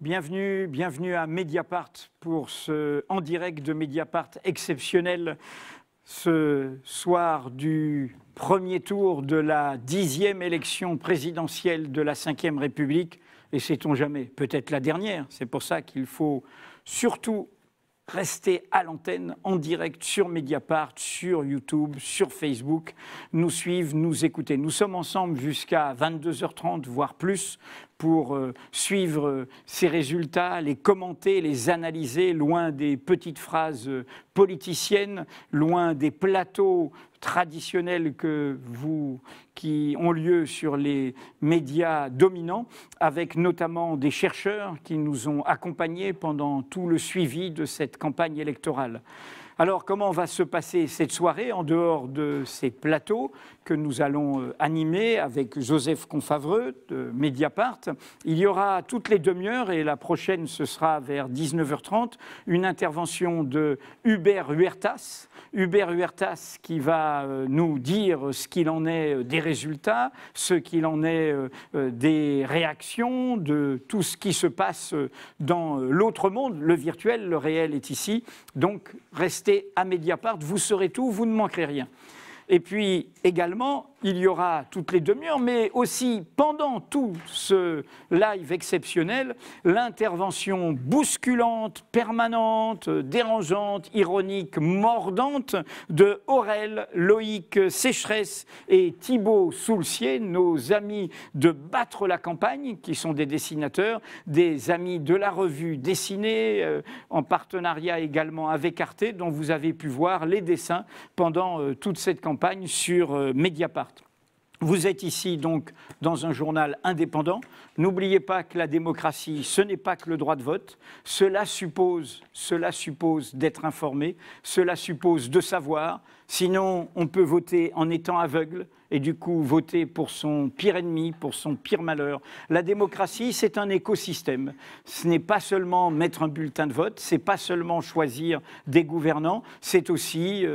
bienvenue à Mediapart pour ce en direct de Mediapart exceptionnel ce soir du premier tour de la 10e élection présidentielle de la Ve République. Et sait-on jamais, peut-être la dernière. C'est pour ça qu'il faut surtout rester à l'antenne, en direct sur Mediapart, sur YouTube, sur Facebook, nous suivre, nous écouter. Nous sommes ensemble jusqu'à 22h30, voire plus, pour suivre ces résultats, les commenter, les analyser, loin des petites phrases politiciennes, loin des plateaux traditionnels qui ont lieu sur les médias dominants, avec notamment des chercheurs qui nous ont accompagnés pendant tout le suivi de cette campagne électorale. Alors, comment va se passer cette soirée en dehors de ces plateaux que nous allons animer avec Joseph Confavreux de Mediapart? Il y aura toutes les demi-heures, et la prochaine, ce sera vers 19h30, une intervention de Hubert Huertas. Hubert Huertas qui va nous dire ce qu'il en est des résultats, ce qu'il en est des réactions, de tout ce qui se passe dans l'autre monde. Le virtuel, le réel est ici. Donc, restez à Mediapart, vous saurez tout, vous ne manquerez rien. Et puis également, il y aura toutes les demi-heures, mais aussi pendant tout ce live exceptionnel, l'intervention bousculante, permanente, dérangeante, ironique, mordante de Aurel, Loïc Sécheresse et Thibaut Soulcier, nos amis de Battre la campagne, qui sont des dessinateurs, des amis de la revue dessinée, en partenariat également avec Arte, dont vous avez pu voir les dessins pendant toute cette campagne sur Mediapart. Vous êtes ici donc dans un journal indépendant. N'oubliez pas que la démocratie, ce n'est pas que le droit de vote. Cela suppose d'être informé, cela suppose de savoir. Sinon, on peut voter en étant aveugle et du coup voter pour son pire ennemi, pour son pire malheur. La démocratie, c'est un écosystème. Ce n'est pas seulement mettre un bulletin de vote, c'est pas seulement choisir des gouvernants, c'est aussi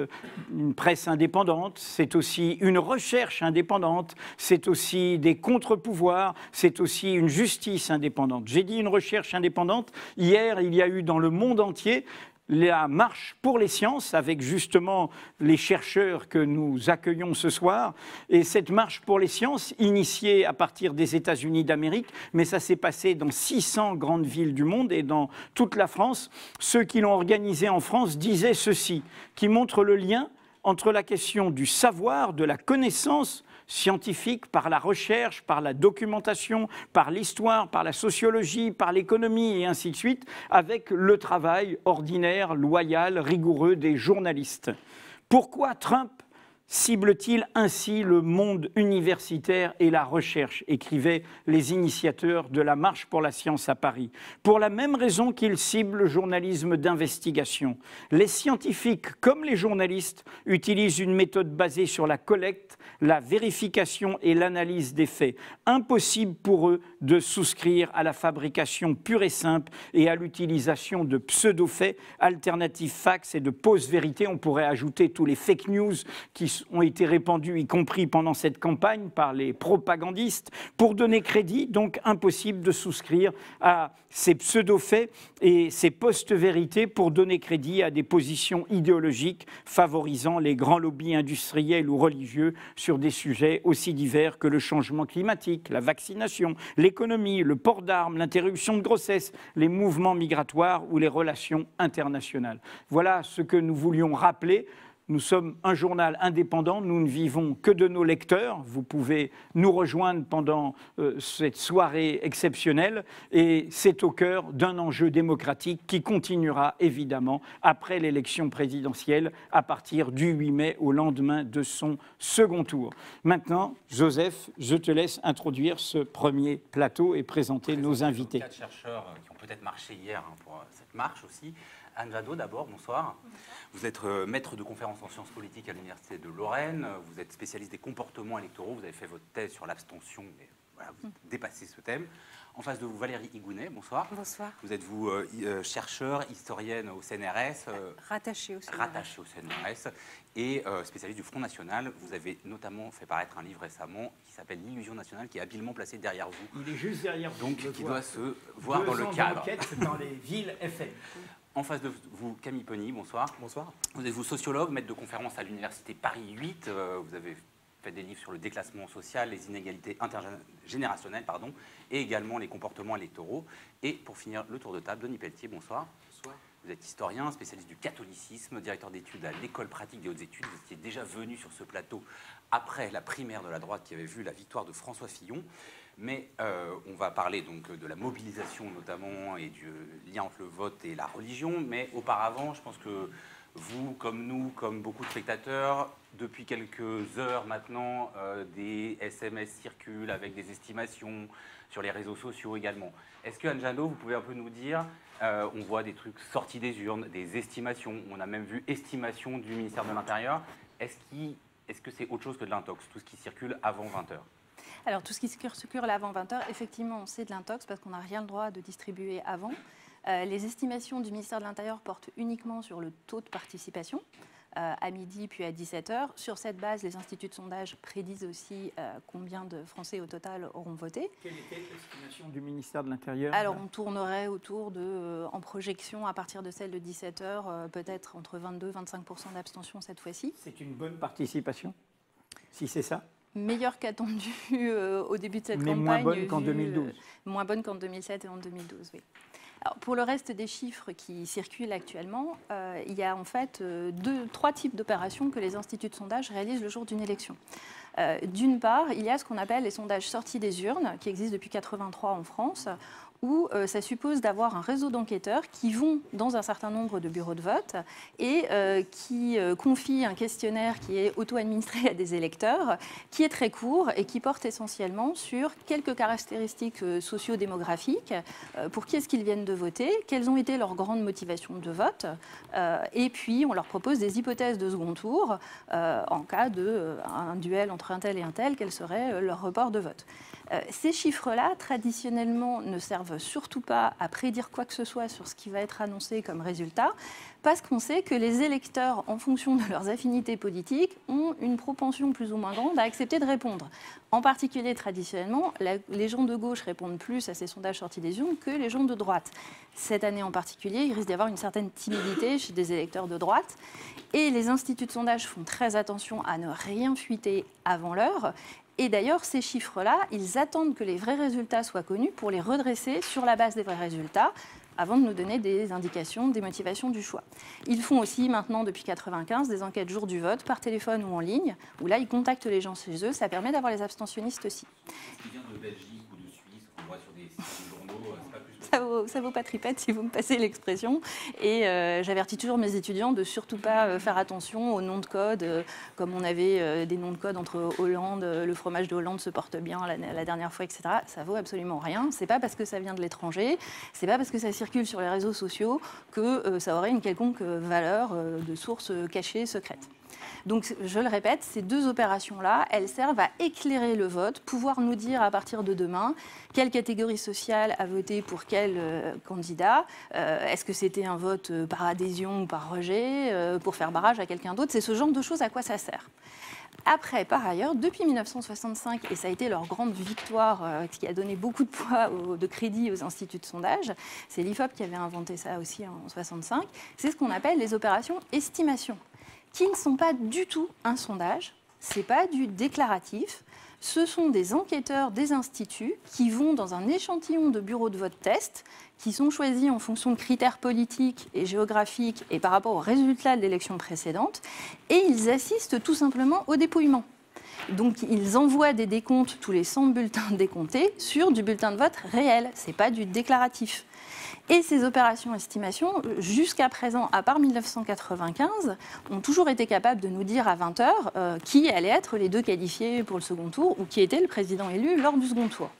une presse indépendante, c'est aussi une recherche indépendante, c'est aussi des contre-pouvoirs, c'est aussi une justice indépendante. J'ai dit une recherche indépendante. Hier, il y a eu dans le monde entier la marche pour les sciences, avec justement les chercheurs que nous accueillons ce soir. Et cette marche pour les sciences, initiée à partir des États-Unis d'Amérique, mais ça s'est passé dans 600 grandes villes du monde et dans toute la France. Ceux qui l'ont organisée en France disaient ceci, qui montre le lien entre la question du savoir, de la connaissance scientifique, par la recherche, par la documentation, par l'histoire, par la sociologie, par l'économie et ainsi de suite, avec le travail ordinaire, loyal, rigoureux des journalistes. Pourquoi Trump cible-t-il ainsi le monde universitaire et la recherche, écrivaient les initiateurs de la Marche pour la science à Paris. Pour la même raison qu'il cible le journalisme d'investigation. Les scientifiques, comme les journalistes, utilisent une méthode basée sur la collecte, la vérification et l'analyse des faits. Impossible pour eux de souscrire à la fabrication pure et simple et à l'utilisation de pseudo-faits, alternatives facts et de post-vérités. On pourrait ajouter tous les fake news qui ont été répandus, y compris pendant cette campagne, par les propagandistes, pour donner crédit. Donc impossible de souscrire à ces pseudo-faits et ces post-vérités pour donner crédit à des positions idéologiques favorisant les grands lobbies industriels ou religieux sur des sujets aussi divers que le changement climatique, la vaccination, l'économie, le port d'armes, l'interruption de grossesse, les mouvements migratoires ou les relations internationales. Voilà ce que nous voulions rappeler. Nous sommes un journal indépendant, nous ne vivons que de nos lecteurs. Vous pouvez nous rejoindre pendant cette soirée exceptionnelle et c'est au cœur d'un enjeu démocratique qui continuera évidemment après l'élection présidentielle à partir du 8 mai au lendemain de son second tour. Maintenant, Joseph, je te laisse introduire ce premier plateau et présenter nos invités. 4 chercheurs qui ont peut-être marché hier pour cette marche aussi. Anne Jadot, d'abord, bonsoir. Vous êtes maître de conférences en sciences politiques à l'Université de Lorraine. Vous êtes spécialiste des comportements électoraux. Vous avez fait votre thèse sur l'abstention, mais voilà, vous dépassez ce thème. En face de vous, Valérie Higounet, bonsoir. Bonsoir. Vous êtes chercheure, historienne au CNRS. Rattachée au CNRS. Rattachée au CNRS et spécialiste du Front National. Vous avez notamment fait paraître un livre récemment qui s'appelle L'illusion nationale, qui est habilement placé derrière vous. Il est juste derrière vous. Donc, qui doit se voir dans le cadre. Dans les villes FM. En face de vous, Camille Pony, bonsoir. Bonsoir. Vous êtes sociologue, maître de conférence à l'Université Paris 8. Vous avez fait des livres sur le déclassement social, les inégalités intergénérationnelles, et également les comportements électoraux. Et pour finir le tour de table, Denis Pelletier, bonsoir. Bonsoir. Vous êtes historien, spécialiste du catholicisme, directeur d'études à l'École pratique des hautes études. Vous étiez déjà venu sur ce plateau après la primaire de la droite qui avait vu la victoire de François Fillon. Mais on va parler donc de la mobilisation notamment et du lien entre le vote et la religion. Mais auparavant, je pense que vous, comme nous, comme beaucoup de spectateurs, depuis quelques heures maintenant, des SMS circulent avec des estimations sur les réseaux sociaux également. Est-ce que, Anne Jadot, vous pouvez un peu nous dire, on voit des trucs sortis des urnes, des estimations, on a même vu estimation du ministère de l'Intérieur. Est-ce que c'est autre chose que de l'intox, tout ce qui circule avant 20h? Alors, tout ce qui circule avant 20h, effectivement, c'est de l'intox parce qu'on n'a rien le droit de distribuer avant. Les estimations du ministère de l'Intérieur portent uniquement sur le taux de participation, à midi puis à 17h. Sur cette base, les instituts de sondage prédisent aussi combien de Français au total auront voté. Quelle était l'estimation du ministère de l'Intérieur? Alors, on tournerait autour de, en projection, à partir de celle de 17h, peut-être entre 22 et 25% d'abstention cette fois-ci. C'est une bonne participation, si c'est ça? Meilleure qu'attendue au début de cette campagne. Mais moins bonne qu'en 2012. Moins bonne qu'en 2007 et en 2012, oui. Alors, pour le reste des chiffres qui circulent actuellement, il y a en fait trois types d'opérations que les instituts de sondage réalisent le jour d'une élection. D'une part, il y a ce qu'on appelle les sondages sortis des urnes, qui existent depuis 1983 en France, où ça suppose d'avoir un réseau d'enquêteurs qui vont dans un certain nombre de bureaux de vote et qui confient un questionnaire qui est auto-administré à des électeurs, qui est très court et qui porte essentiellement sur quelques caractéristiques socio-démographiques, pour qui est-ce qu'ils viennent de voter, quelles ont été leurs grandes motivations de vote, et puis on leur propose des hypothèses de second tour en cas d'un duel entre un tel et un tel, quel serait leur report de vote. Ces chiffres-là, traditionnellement, ne servent surtout pas à prédire quoi que ce soit sur ce qui va être annoncé comme résultat, parce qu'on sait que les électeurs, en fonction de leurs affinités politiques, ont une propension plus ou moins grande à accepter de répondre. En particulier, traditionnellement, les gens de gauche répondent plus à ces sondages sortis des urnes que les gens de droite. Cette année en particulier, il risque d'y avoir une certaine timidité chez des électeurs de droite. Et les instituts de sondage font très attention à ne rien fuiter avant l'heure. Et d'ailleurs, ces chiffres-là, ils attendent que les vrais résultats soient connus pour les redresser sur la base des vrais résultats, avant de nous donner des indications, des motivations du choix. Ils font aussi maintenant, depuis 1995, des enquêtes jour du vote, par téléphone ou en ligne, où là, ils contactent les gens chez eux. Ça permet d'avoir les abstentionnistes aussi. Ce qui vient de Belgique ou de Suisse, qu'on voit sur des sites de journaux, c'est pas plus... Ça vaut pas tripette, si vous me passez l'expression. Et j'avertis toujours mes étudiants de surtout pas faire attention aux noms de code, comme on avait des noms de code entre Hollande, le fromage de Hollande se porte bien la dernière fois, etc. Ça vaut absolument rien. C'est pas parce que ça vient de l'étranger, c'est pas parce que ça circule sur les réseaux sociaux que ça aurait une quelconque valeur de source cachée, secrète. Donc, je le répète, ces deux opérations-là, elles servent à éclairer le vote, pouvoir nous dire à partir de demain quelle catégorie sociale a voté pour quel candidat, est-ce que c'était un vote par adhésion ou par rejet, pour faire barrage à quelqu'un d'autre. C'est ce genre de choses à quoi ça sert. Après, par ailleurs, depuis 1965, et ça a été leur grande victoire, qui a donné beaucoup de poids, de crédit aux instituts de sondage, c'est l'IFOP qui avait inventé ça aussi en 1965, c'est ce qu'on appelle les opérations estimation, qui ne sont pas du tout un sondage, ce n'est pas du déclaratif, ce sont des enquêteurs des instituts qui vont dans un échantillon de bureaux de vote test, qui sont choisis en fonction de critères politiques et géographiques et par rapport aux résultats de l'élection précédente, et ils assistent tout simplement au dépouillement. Donc ils envoient des décomptes, tous les 100 bulletins décomptés, sur du bulletin de vote réel, ce n'est pas du déclaratif. Et ces opérations estimation, jusqu'à présent, à part 1995, ont toujours été capables de nous dire à 20h qui allaient être les deux qualifiés pour le second tour ou qui était le président élu lors du second tour.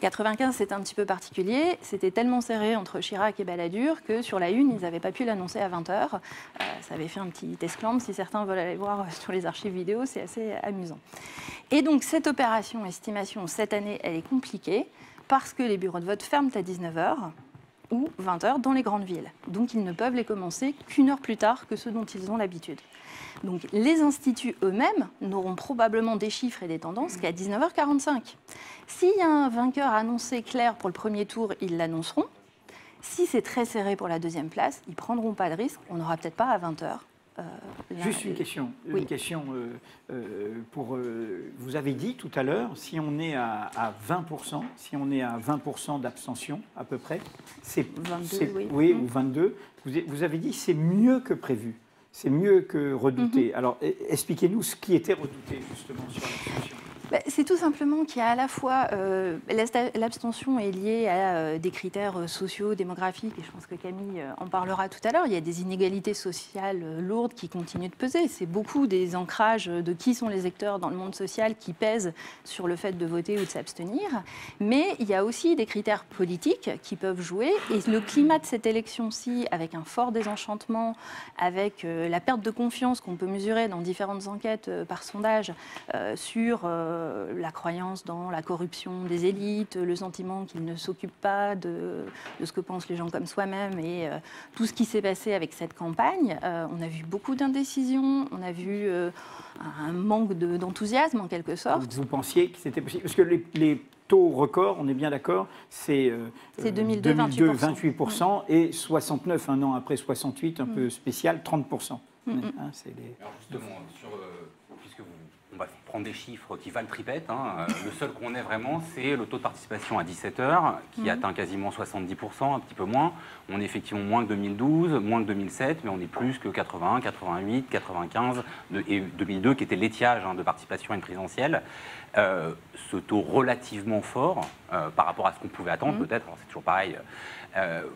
95, c'est un petit peu particulier. C'était tellement serré entre Chirac et Balladur que sur la une, ils n'avaient pas pu l'annoncer à 20h. Ça avait fait un petit esclandre. Si certains veulent aller voir sur les archives vidéo, c'est assez amusant. Et donc, cette opération estimation, cette année, elle est compliquée parce que les bureaux de vote ferment à 19h ou 20h dans les grandes villes. Donc, ils ne peuvent les commencer qu'une heure plus tard que ceux dont ils ont l'habitude. Donc, les instituts eux-mêmes n'auront probablement des chiffres et des tendances qu'à 19h45. S'il y a un vainqueur annoncé clair pour le premier tour, ils l'annonceront. Si c'est très serré pour la deuxième place, ils ne prendront pas de risque. On n'aura peut-être pas à 20h. Juste une question. Oui. Une question vous avez dit tout à l'heure, si on est à 20%, si on est à 20% d'abstention à peu près, c'est 22, oui, ou 22, vous avez dit c'est mieux que prévu. C'est mieux que redouté. Alors, expliquez-nous ce qui était redouté, justement, sur l'abstention. C'est tout simplement qu'il y a à la fois l'abstention est liée à des critères sociaux, démographiques, et je pense que Camille en parlera tout à l'heure. Il y a des inégalités sociales lourdes qui continuent de peser. C'est beaucoup des ancrages de qui sont les acteurs dans le monde social qui pèsent sur le fait de voter ou de s'abstenir. Mais il y a aussi des critères politiques qui peuvent jouer. Et le climat de cette élection-ci, avec un fort désenchantement, avec la perte de confiance qu'on peut mesurer dans différentes enquêtes par sondage sur la croyance dans la corruption des élites, le sentiment qu'ils ne s'occupent pas de ce que pensent les gens comme soi-même et tout ce qui s'est passé avec cette campagne. On a vu beaucoup d'indécision, on a vu un manque d'enthousiasme en quelque sorte. Vous pensiez que c'était possible? Parce que les taux records, on est bien d'accord, c'est 2002, 28% et 69, un an après 68, un peu spécial, 30%. Alors justement, puisque on va prendre des chiffres qui valent tripette, le seul qu'on ait vraiment, c'est le taux de participation à 17h, qui atteint quasiment 70%, un petit peu moins. On est effectivement moins que 2012, moins que 2007, mais on est plus que 81, 88, 95 et 2002, qui était l'étiage de participation à une présidentielle. Ce taux relativement fort par rapport à ce qu'on pouvait attendre, peut-être, c'est toujours pareil.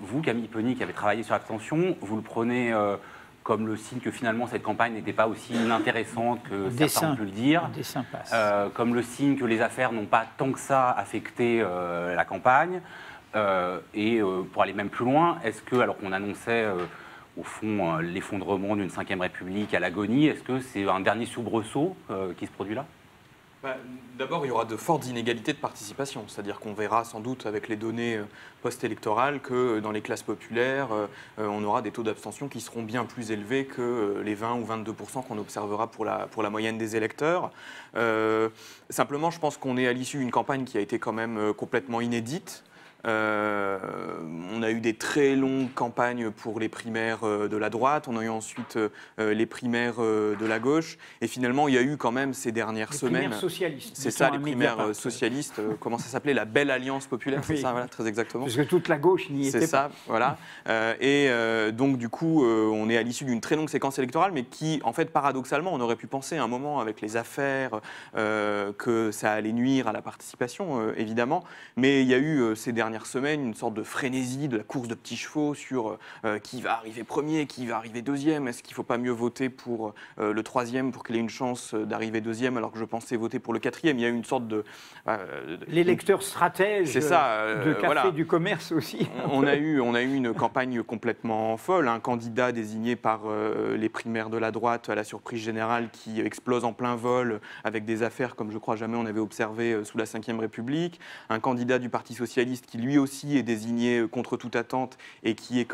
Vous, Camille Penny, qui avez travaillé sur l'abstention, vous le prenez comme le signe que finalement cette campagne n'était pas aussi inintéressante que certains ont pu le dire, comme le signe que les affaires n'ont pas tant que ça affecté la campagne, et pour aller même plus loin, est-ce que, alors qu'on annonçait au fond l'effondrement d'une 5e République à l'agonie, est-ce que c'est un dernier soubresaut qui se produit là ? D'abord, il y aura de fortes inégalités de participation, c'est-à-dire qu'on verra sans doute avec les données post-électorales que dans les classes populaires, on aura des taux d'abstention qui seront bien plus élevés que les 20 ou 22% qu'on observera pour la moyenne des électeurs. Simplement, je pense qu'on est à l'issue d'une campagne qui a été quand même complètement inédite. On a eu des très longues campagnes pour les primaires de la droite, on a eu ensuite les primaires de la gauche, et finalement il y a eu quand même ces dernières semaines... Les primaires socialistes. C'est ça, les primaires socialistes, comment ça s'appelait? La Belle Alliance Populaire, c'est ça, voilà, très exactement. Parce que toute la gauche n'y était pas. C'est ça, voilà. Donc du coup, on est à l'issue d'une très longue séquence électorale, mais qui, en fait, paradoxalement, on aurait pu penser à un moment avec les affaires que ça allait nuire à la participation, évidemment, mais il y a eu ces dernières semaines une sorte de frénésie de la course de petits chevaux sur qui va arriver premier, qui va arriver deuxième, est-ce qu'il ne faut pas mieux voter pour le troisième pour qu'il ait une chance d'arriver deuxième alors que je pensais voter pour le quatrième. Il y a eu une sorte de... L'électeur stratège de café voilà. Du commerce aussi. On a eu une campagne complètement folle, un candidat désigné par les primaires de la droite à la surprise générale qui explose en plein vol avec des affaires comme je crois jamais on avait observé sous la Ve République, un candidat du Parti socialiste qui lui aussi est désigné contre toute attente et qui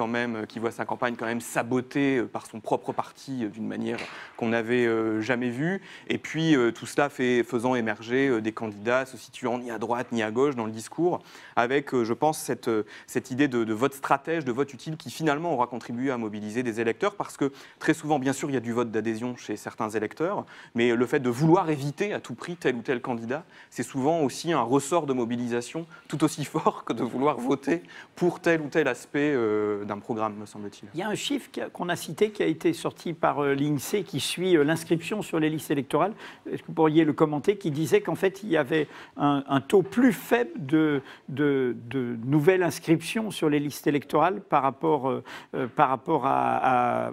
voit sa campagne quand même sabotée par son propre parti d'une manière qu'on n'avait jamais vue. Et puis tout cela faisant émerger des candidats se situant ni à droite ni à gauche dans le discours, avec, je pense, cette idée de vote stratège, de vote utile qui finalement aura contribué à mobiliser des électeurs, parce que très souvent, bien sûr, il y a du vote d'adhésion chez certains électeurs, mais le fait de vouloir éviter à tout prix tel ou tel candidat, c'est souvent aussi un ressort de mobilisation tout aussi fort que de vouloir voter pour tel ou tel aspect d'un programme, me semble-t-il. Il y a un chiffre qu'on a cité qui a été sorti par l'INSEE qui suit l'inscription sur les listes électorales. Est-ce que vous pourriez le commenter, qui disait qu'en fait il y avait un taux plus faible de nouvelles inscriptions sur les listes électorales par rapport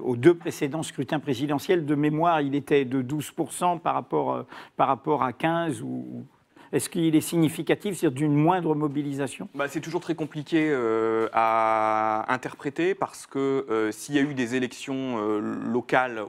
aux deux précédents scrutins présidentiels. De mémoire, il était de 12% par rapport à 15 ou Est-ce qu'il est significatif, c'est-à-dire d'une moindre mobilisation? C'est toujours très compliqué à interpréter parce que s'il y a eu des élections locales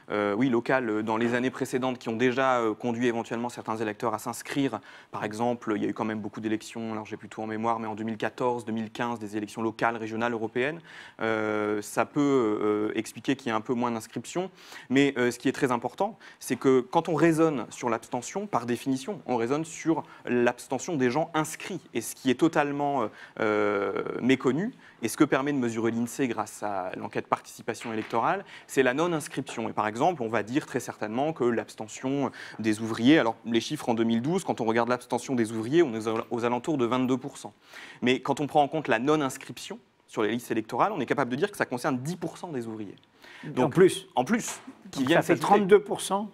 locales dans les années précédentes qui ont déjà conduit éventuellement certains électeurs à s'inscrire, par exemple, il y a eu quand même beaucoup d'élections, alors j'ai plus tout en mémoire, mais en 2014, 2015, des élections locales, régionales, européennes, ça peut expliquer qu'il y a un peu moins d'inscriptions. Mais ce qui est très important, c'est que quand on raisonne sur l'abstention, par définition, on raisonne sur l'abstention des gens inscrits. Et ce qui est totalement méconnu, et ce que permet de mesurer l'INSEE grâce à l'enquête participation électorale, c'est la non-inscription. Et par exemple, on va dire très certainement que l'abstention des ouvriers, alors les chiffres en 2012, quand on regarde l'abstention des ouvriers, on est aux alentours de 22%. Mais quand on prend en compte la non-inscription sur les listes électorales, on est capable de dire que ça concerne 10% des ouvriers. Donc, en plus, qui viennent ça fait 32%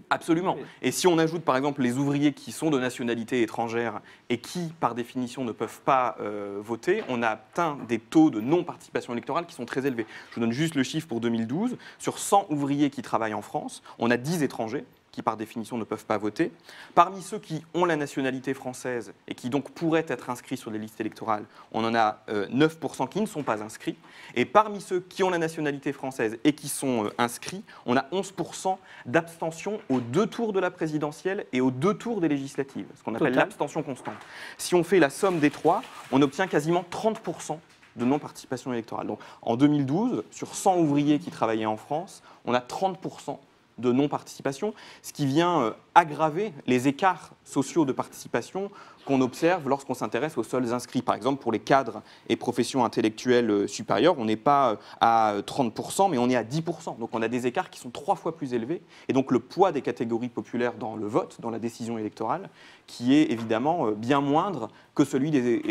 Absolument. Et si on ajoute par exemple les ouvriers qui sont de nationalité étrangère et qui, par définition, ne peuvent pas voter, on a atteint des taux de non-participation électorale qui sont très élevés. Je vous donne juste le chiffre pour 2012. Sur 100 ouvriers qui travaillent en France, on a 10 étrangers qui, par définition, ne peuvent pas voter. Parmi ceux qui ont la nationalité française et qui donc pourraient être inscrits sur les listes électorales, on en a 9% qui ne sont pas inscrits. Et parmi ceux qui ont la nationalité française et qui sont inscrits, on a 11% d'abstention aux 2 tours de la présidentielle et aux 2 tours des législatives, ce qu'on appelle l'abstention constante. Si on fait la somme des 3, on obtient quasiment 30% de non-participation électorale. Donc en 2012, sur 100 ouvriers qui travaillaient en France, on a 30% de non-participation, ce qui vient aggraver les écarts sociaux de participation qu'on observe lorsqu'on s'intéresse aux seuls inscrits. Par exemple, pour les cadres et professions intellectuelles supérieures, on n'est pas à 30%, mais on est à 10%. Donc on a des écarts qui sont 3 fois plus élevés. Et donc le poids des catégories populaires dans le vote, dans la décision électorale, qui est évidemment bien moindre que celui des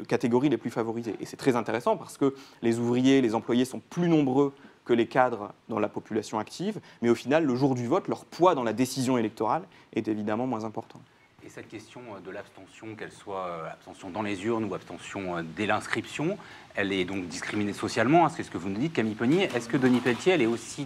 catégories les plus favorisées. Et c'est très intéressant parce que les ouvriers, les employés sont plus nombreux que les cadres dans la population active, mais au final, le jour du vote, leur poids dans la décision électorale est évidemment moins important. Et cette question de l'abstention, qu'elle soit abstention dans les urnes ou abstention dès l'inscription, elle est donc discriminée socialement, c'est ce que vous nous dites, Camille Penny. Est-ce que Denis Pelletier, elle est aussi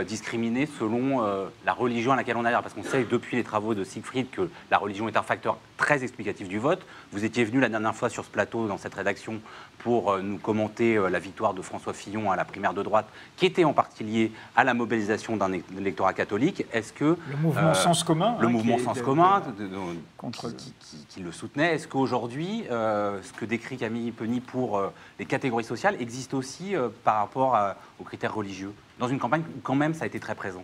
discriminée selon la religion à laquelle on adhère? Parce qu'on sait depuis les travaux de Siegfried que la religion est un facteur très explicatif du vote. Vous étiez venu la dernière fois sur ce plateau, dans cette rédaction, pour nous commenter la victoire de François Fillon à la primaire de droite, qui était en partie liée à la mobilisation d'un électorat catholique. Est-ce que le mouvement Sens commun, le mouvement Sens commun qui le soutenait, est-ce qu'aujourd'hui, ce que décrit Camille Penny pour les catégories sociales existe aussi par rapport aux critères religieux, dans une campagne où quand même ça a été très présent?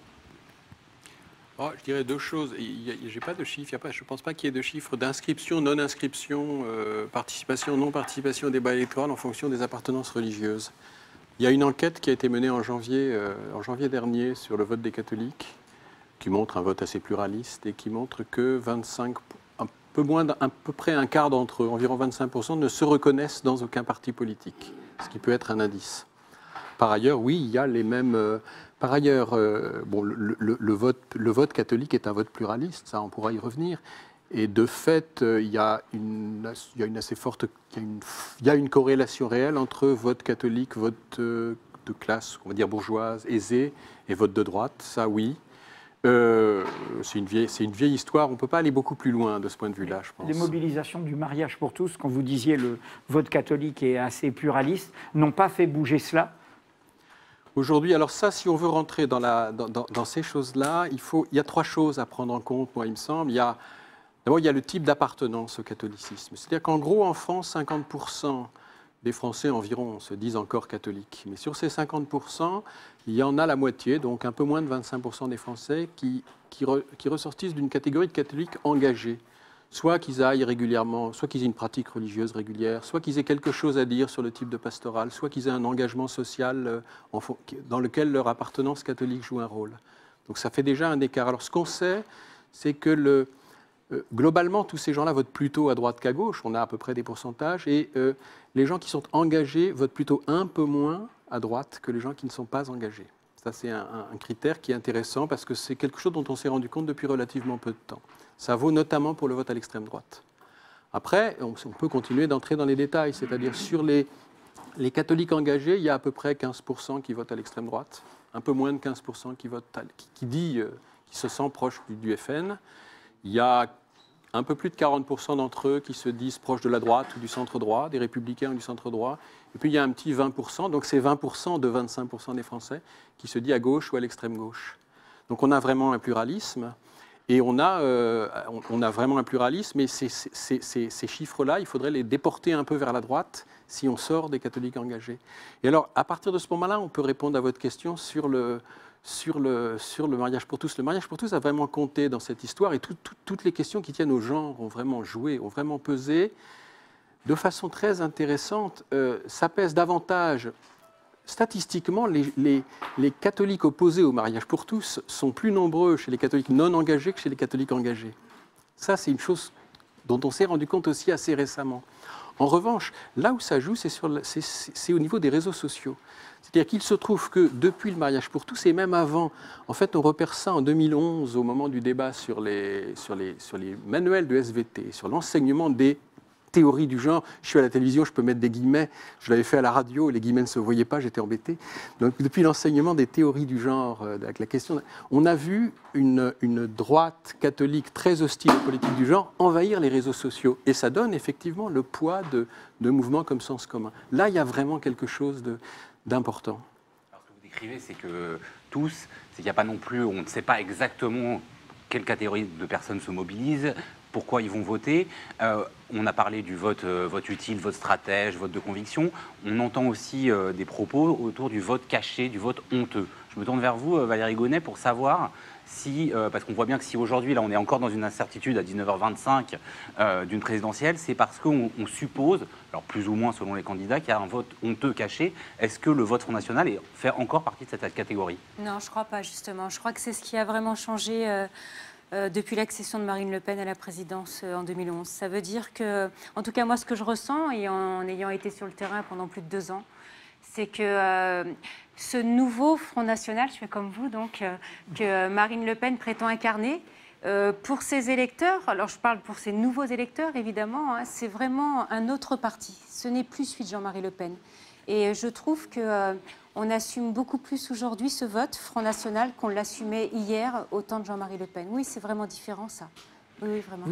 Je dirais 2 choses. Je n'ai pas de chiffres. Je ne pense pas qu'il y ait de chiffres d'inscription, non-inscription, participation, non-participation au débat électoral en fonction des appartenances religieuses. Il y a une enquête qui a été menée en janvier dernier sur le vote des catholiques, qui montre un vote assez pluraliste et qui montre que à peu près un quart d'entre eux, environ 25%, ne se reconnaissent dans aucun parti politique, ce qui peut être un indice. Par ailleurs, oui, il y a les mêmes... Par ailleurs, le vote catholique est un vote pluraliste, ça on pourra y revenir. Et de fait, il y a une corrélation réelle entre vote catholique, vote de classe, on va dire bourgeoise, aisée, et vote de droite, ça oui. C'est une vieille histoire, on ne peut pas aller beaucoup plus loin de ce point de vue-là, je pense. Les mobilisations du mariage pour tous, quand vous disiez le vote catholique est assez pluraliste, n'ont pas fait bouger cela? Aujourd'hui, alors ça, si on veut rentrer dans ces choses-là, il y a 3 choses à prendre en compte, moi, il me semble. D'abord, il y a le type d'appartenance au catholicisme. C'est-à-dire qu'en gros, en France, 50% des Français environ se disent encore catholiques. Mais sur ces 50%, il y en a la moitié, donc un peu moins de 25% des Français, qui ressortissent d'une catégorie de catholiques engagés. Soit qu'ils aillent régulièrement, soit qu'ils aient une pratique religieuse régulière, soit qu'ils aient quelque chose à dire sur le type de pastoral, soit qu'ils aient un engagement social dans lequel leur appartenance catholique joue un rôle. Donc ça fait déjà un écart. Alors ce qu'on sait, c'est que globalement, tous ces gens-là votent plutôt à droite qu'à gauche, on a à peu près des pourcentages, et les gens qui sont engagés votent plutôt un peu moins à droite que les gens qui ne sont pas engagés. Ça, c'est un critère qui est intéressant parce que c'est quelque chose dont on s'est rendu compte depuis relativement peu de temps. Ça vaut notamment pour le vote à l'extrême droite. Après, on peut continuer d'entrer dans les détails, c'est-à-dire sur les catholiques engagés, il y a à peu près 15% qui votent à l'extrême droite, un peu moins de 15% qui se sent proche du FN. Il y a un peu plus de 40% d'entre eux qui se disent proches de la droite ou du centre-droit, des républicains ou du centre-droit. Et puis il y a un petit 20%, donc c'est 20% de 25% des Français qui se disent à gauche ou à l'extrême gauche. Donc on a vraiment un pluralisme. Et on a vraiment un pluralisme, et ces chiffres-là, il faudrait les déporter un peu vers la droite si on sort des catholiques engagés. Et alors, à partir de ce moment-là, on peut répondre à votre question sur le mariage pour tous. Le mariage pour tous a vraiment compté dans cette histoire, et toutes les questions qui tiennent au genre ont vraiment joué, ont vraiment pesé. De façon très intéressante, ça pèse davantage. Statistiquement, les catholiques opposés au mariage pour tous sont plus nombreux chez les catholiques non engagés que chez les catholiques engagés. Ça, c'est une chose dont on s'est rendu compte aussi assez récemment. En revanche, là où ça joue, c'est au niveau des réseaux sociaux. C'est-à-dire qu'il se trouve que depuis le mariage pour tous, et même avant, en fait, on repère ça en 2011, au moment du débat sur les manuels de SVT, sur l'enseignement des théorie du genre. Je suis à la télévision, je peux mettre des guillemets. Je l'avais fait à la radio, les guillemets ne se voyaient pas, j'étais embêté. Donc, depuis l'enseignement des théories du genre, avec la question, on a vu une droite catholique très hostile aux politiques du genre envahir les réseaux sociaux. Et ça donne effectivement le poids de mouvements comme Sens commun. Là, il y a vraiment quelque chose d'important. Alors, ce que vous décrivez, c'est que c'est qu'il n'y a pas non plus, on ne sait pas exactement quelle catégorie de personnes se mobilisent, pourquoi ils vont voter. On a parlé du vote utile, vote stratège, vote de conviction. On entend aussi des propos autour du vote caché, du vote honteux. Je me tourne vers vous, Valérie Gonnet, pour savoir si, parce qu'on voit bien que si aujourd'hui, là, on est encore dans une incertitude à 19h25 d'une présidentielle, c'est parce qu'on suppose, alors plus ou moins selon les candidats, qu'il y a un vote honteux caché. Est-ce que le vote Front National fait encore partie de cette catégorie? Non, je ne crois pas, justement. Je crois que c'est ce qui a vraiment changé depuis l'accession de Marine Le Pen à la présidence en 2011. Ça veut dire que, en tout cas moi ce que je ressens, et en ayant été sur le terrain pendant plus de 2 ans, c'est que ce nouveau Front National, je fais comme vous, donc, que Marine Le Pen prétend incarner, pour ses électeurs, alors je parle pour ses nouveaux électeurs évidemment, hein, c'est vraiment un autre parti. Ce n'est plus celui de Jean-Marie Le Pen. Et je trouve que on assume beaucoup plus aujourd'hui ce vote Front National qu'on l'assumait hier au temps de Jean-Marie Le Pen. Oui, c'est vraiment différent, ça. Oui, vraiment.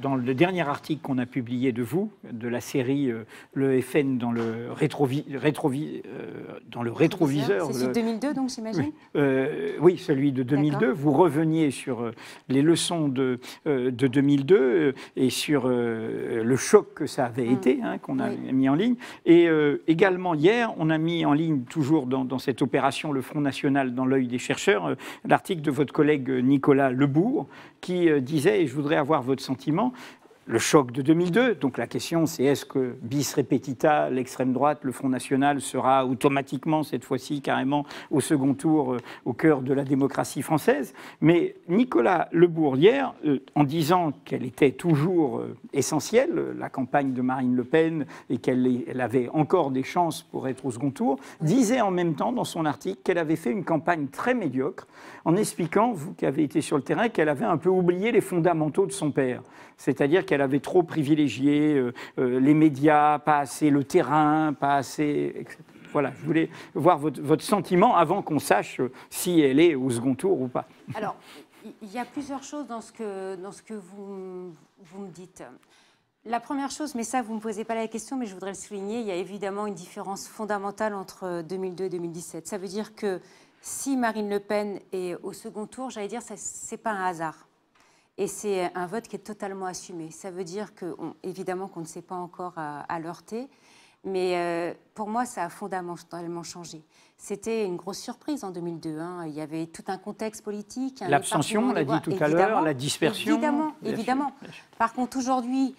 Dans le dernier article qu'on a publié de vous, de la série Le FN dans le rétroviseur. C'est celui de 2002, donc, j'imagine. Oui, celui de 2002. Vous reveniez sur les leçons de 2002 et sur le choc que ça avait été, hein, qu'on a mis en ligne. Et également, hier, on a mis en ligne, toujours dans cette opération Le Front National dans l'œil des chercheurs, l'article de votre collègue Nicolas Lebourg, qui disait, et je voudrais avoir votre sentiment, le choc de 2002. Donc la question, c'est est-ce que bis repetita, l'extrême droite, le Front National sera automatiquement, cette fois-ci, carrément au second tour, au cœur de la démocratie française. Mais Nicolas Lebourg, hier, en disant qu'elle était toujours essentielle, la campagne de Marine Le Pen, et qu'elle avait encore des chances pour être au second tour, disait en même temps dans son article qu'elle avait fait une campagne très médiocre, en expliquant, vous qui avez été sur le terrain, qu'elle avait un peu oublié les fondamentaux de son père. C'est-à-dire qu'elle avait trop privilégié les médias, pas assez le terrain, pas assez... etc. Voilà, je voulais voir votre sentiment avant qu'on sache si elle est au second tour ou pas. Alors, il y a plusieurs choses dans ce que vous me dites. La première chose, mais ça, vous ne me posez pas la question, mais je voudrais le souligner, il y a évidemment une différence fondamentale entre 2002 et 2017. Ça veut dire que si Marine Le Pen est au second tour, j'allais dire, ce n'est pas un hasard. Et c'est un vote qui est totalement assumé. Ça veut dire évidemment qu'on ne sait pas encore à l'heure T, mais pour moi, ça a fondamentalement changé. C'était une grosse surprise en 2002. Hein. Il y avait tout un contexte politique. L'abstention, on l'a dit tout à l'heure, la dispersion. Évidemment. Par contre, aujourd'hui,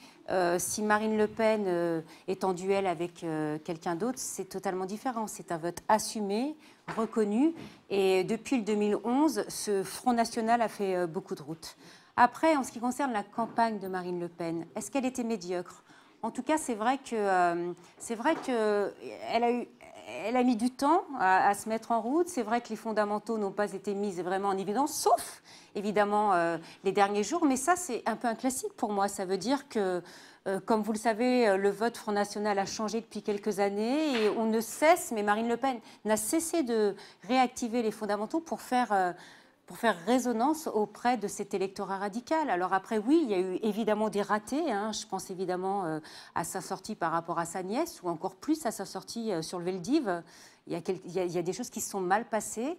si Marine Le Pen est en duel avec quelqu'un d'autre, c'est totalement différent. C'est un vote assumé, reconnu. Et depuis le 2011, ce Front National a fait beaucoup de route. Après, en ce qui concerne la campagne de Marine Le Pen, est-ce qu'elle était médiocre? En tout cas, c'est vrai qu'elle a mis du temps à se mettre en route. C'est vrai que les fondamentaux n'ont pas été mis vraiment en évidence, sauf évidemment les derniers jours. Mais ça, c'est un peu un classique pour moi. Ça veut dire que, comme vous le savez, le vote Front National a changé depuis quelques années et on ne cesse, mais Marine Le Pen n'a cessé de réactiver les fondamentaux pour faire pour faire résonance auprès de cet électorat radical. Alors après, oui, il y a eu évidemment des ratés. Hein. Je pense évidemment à sa sortie par rapport à sa nièce, ou encore plus à sa sortie sur le Veldiv. Il y a des choses qui se sont mal passées,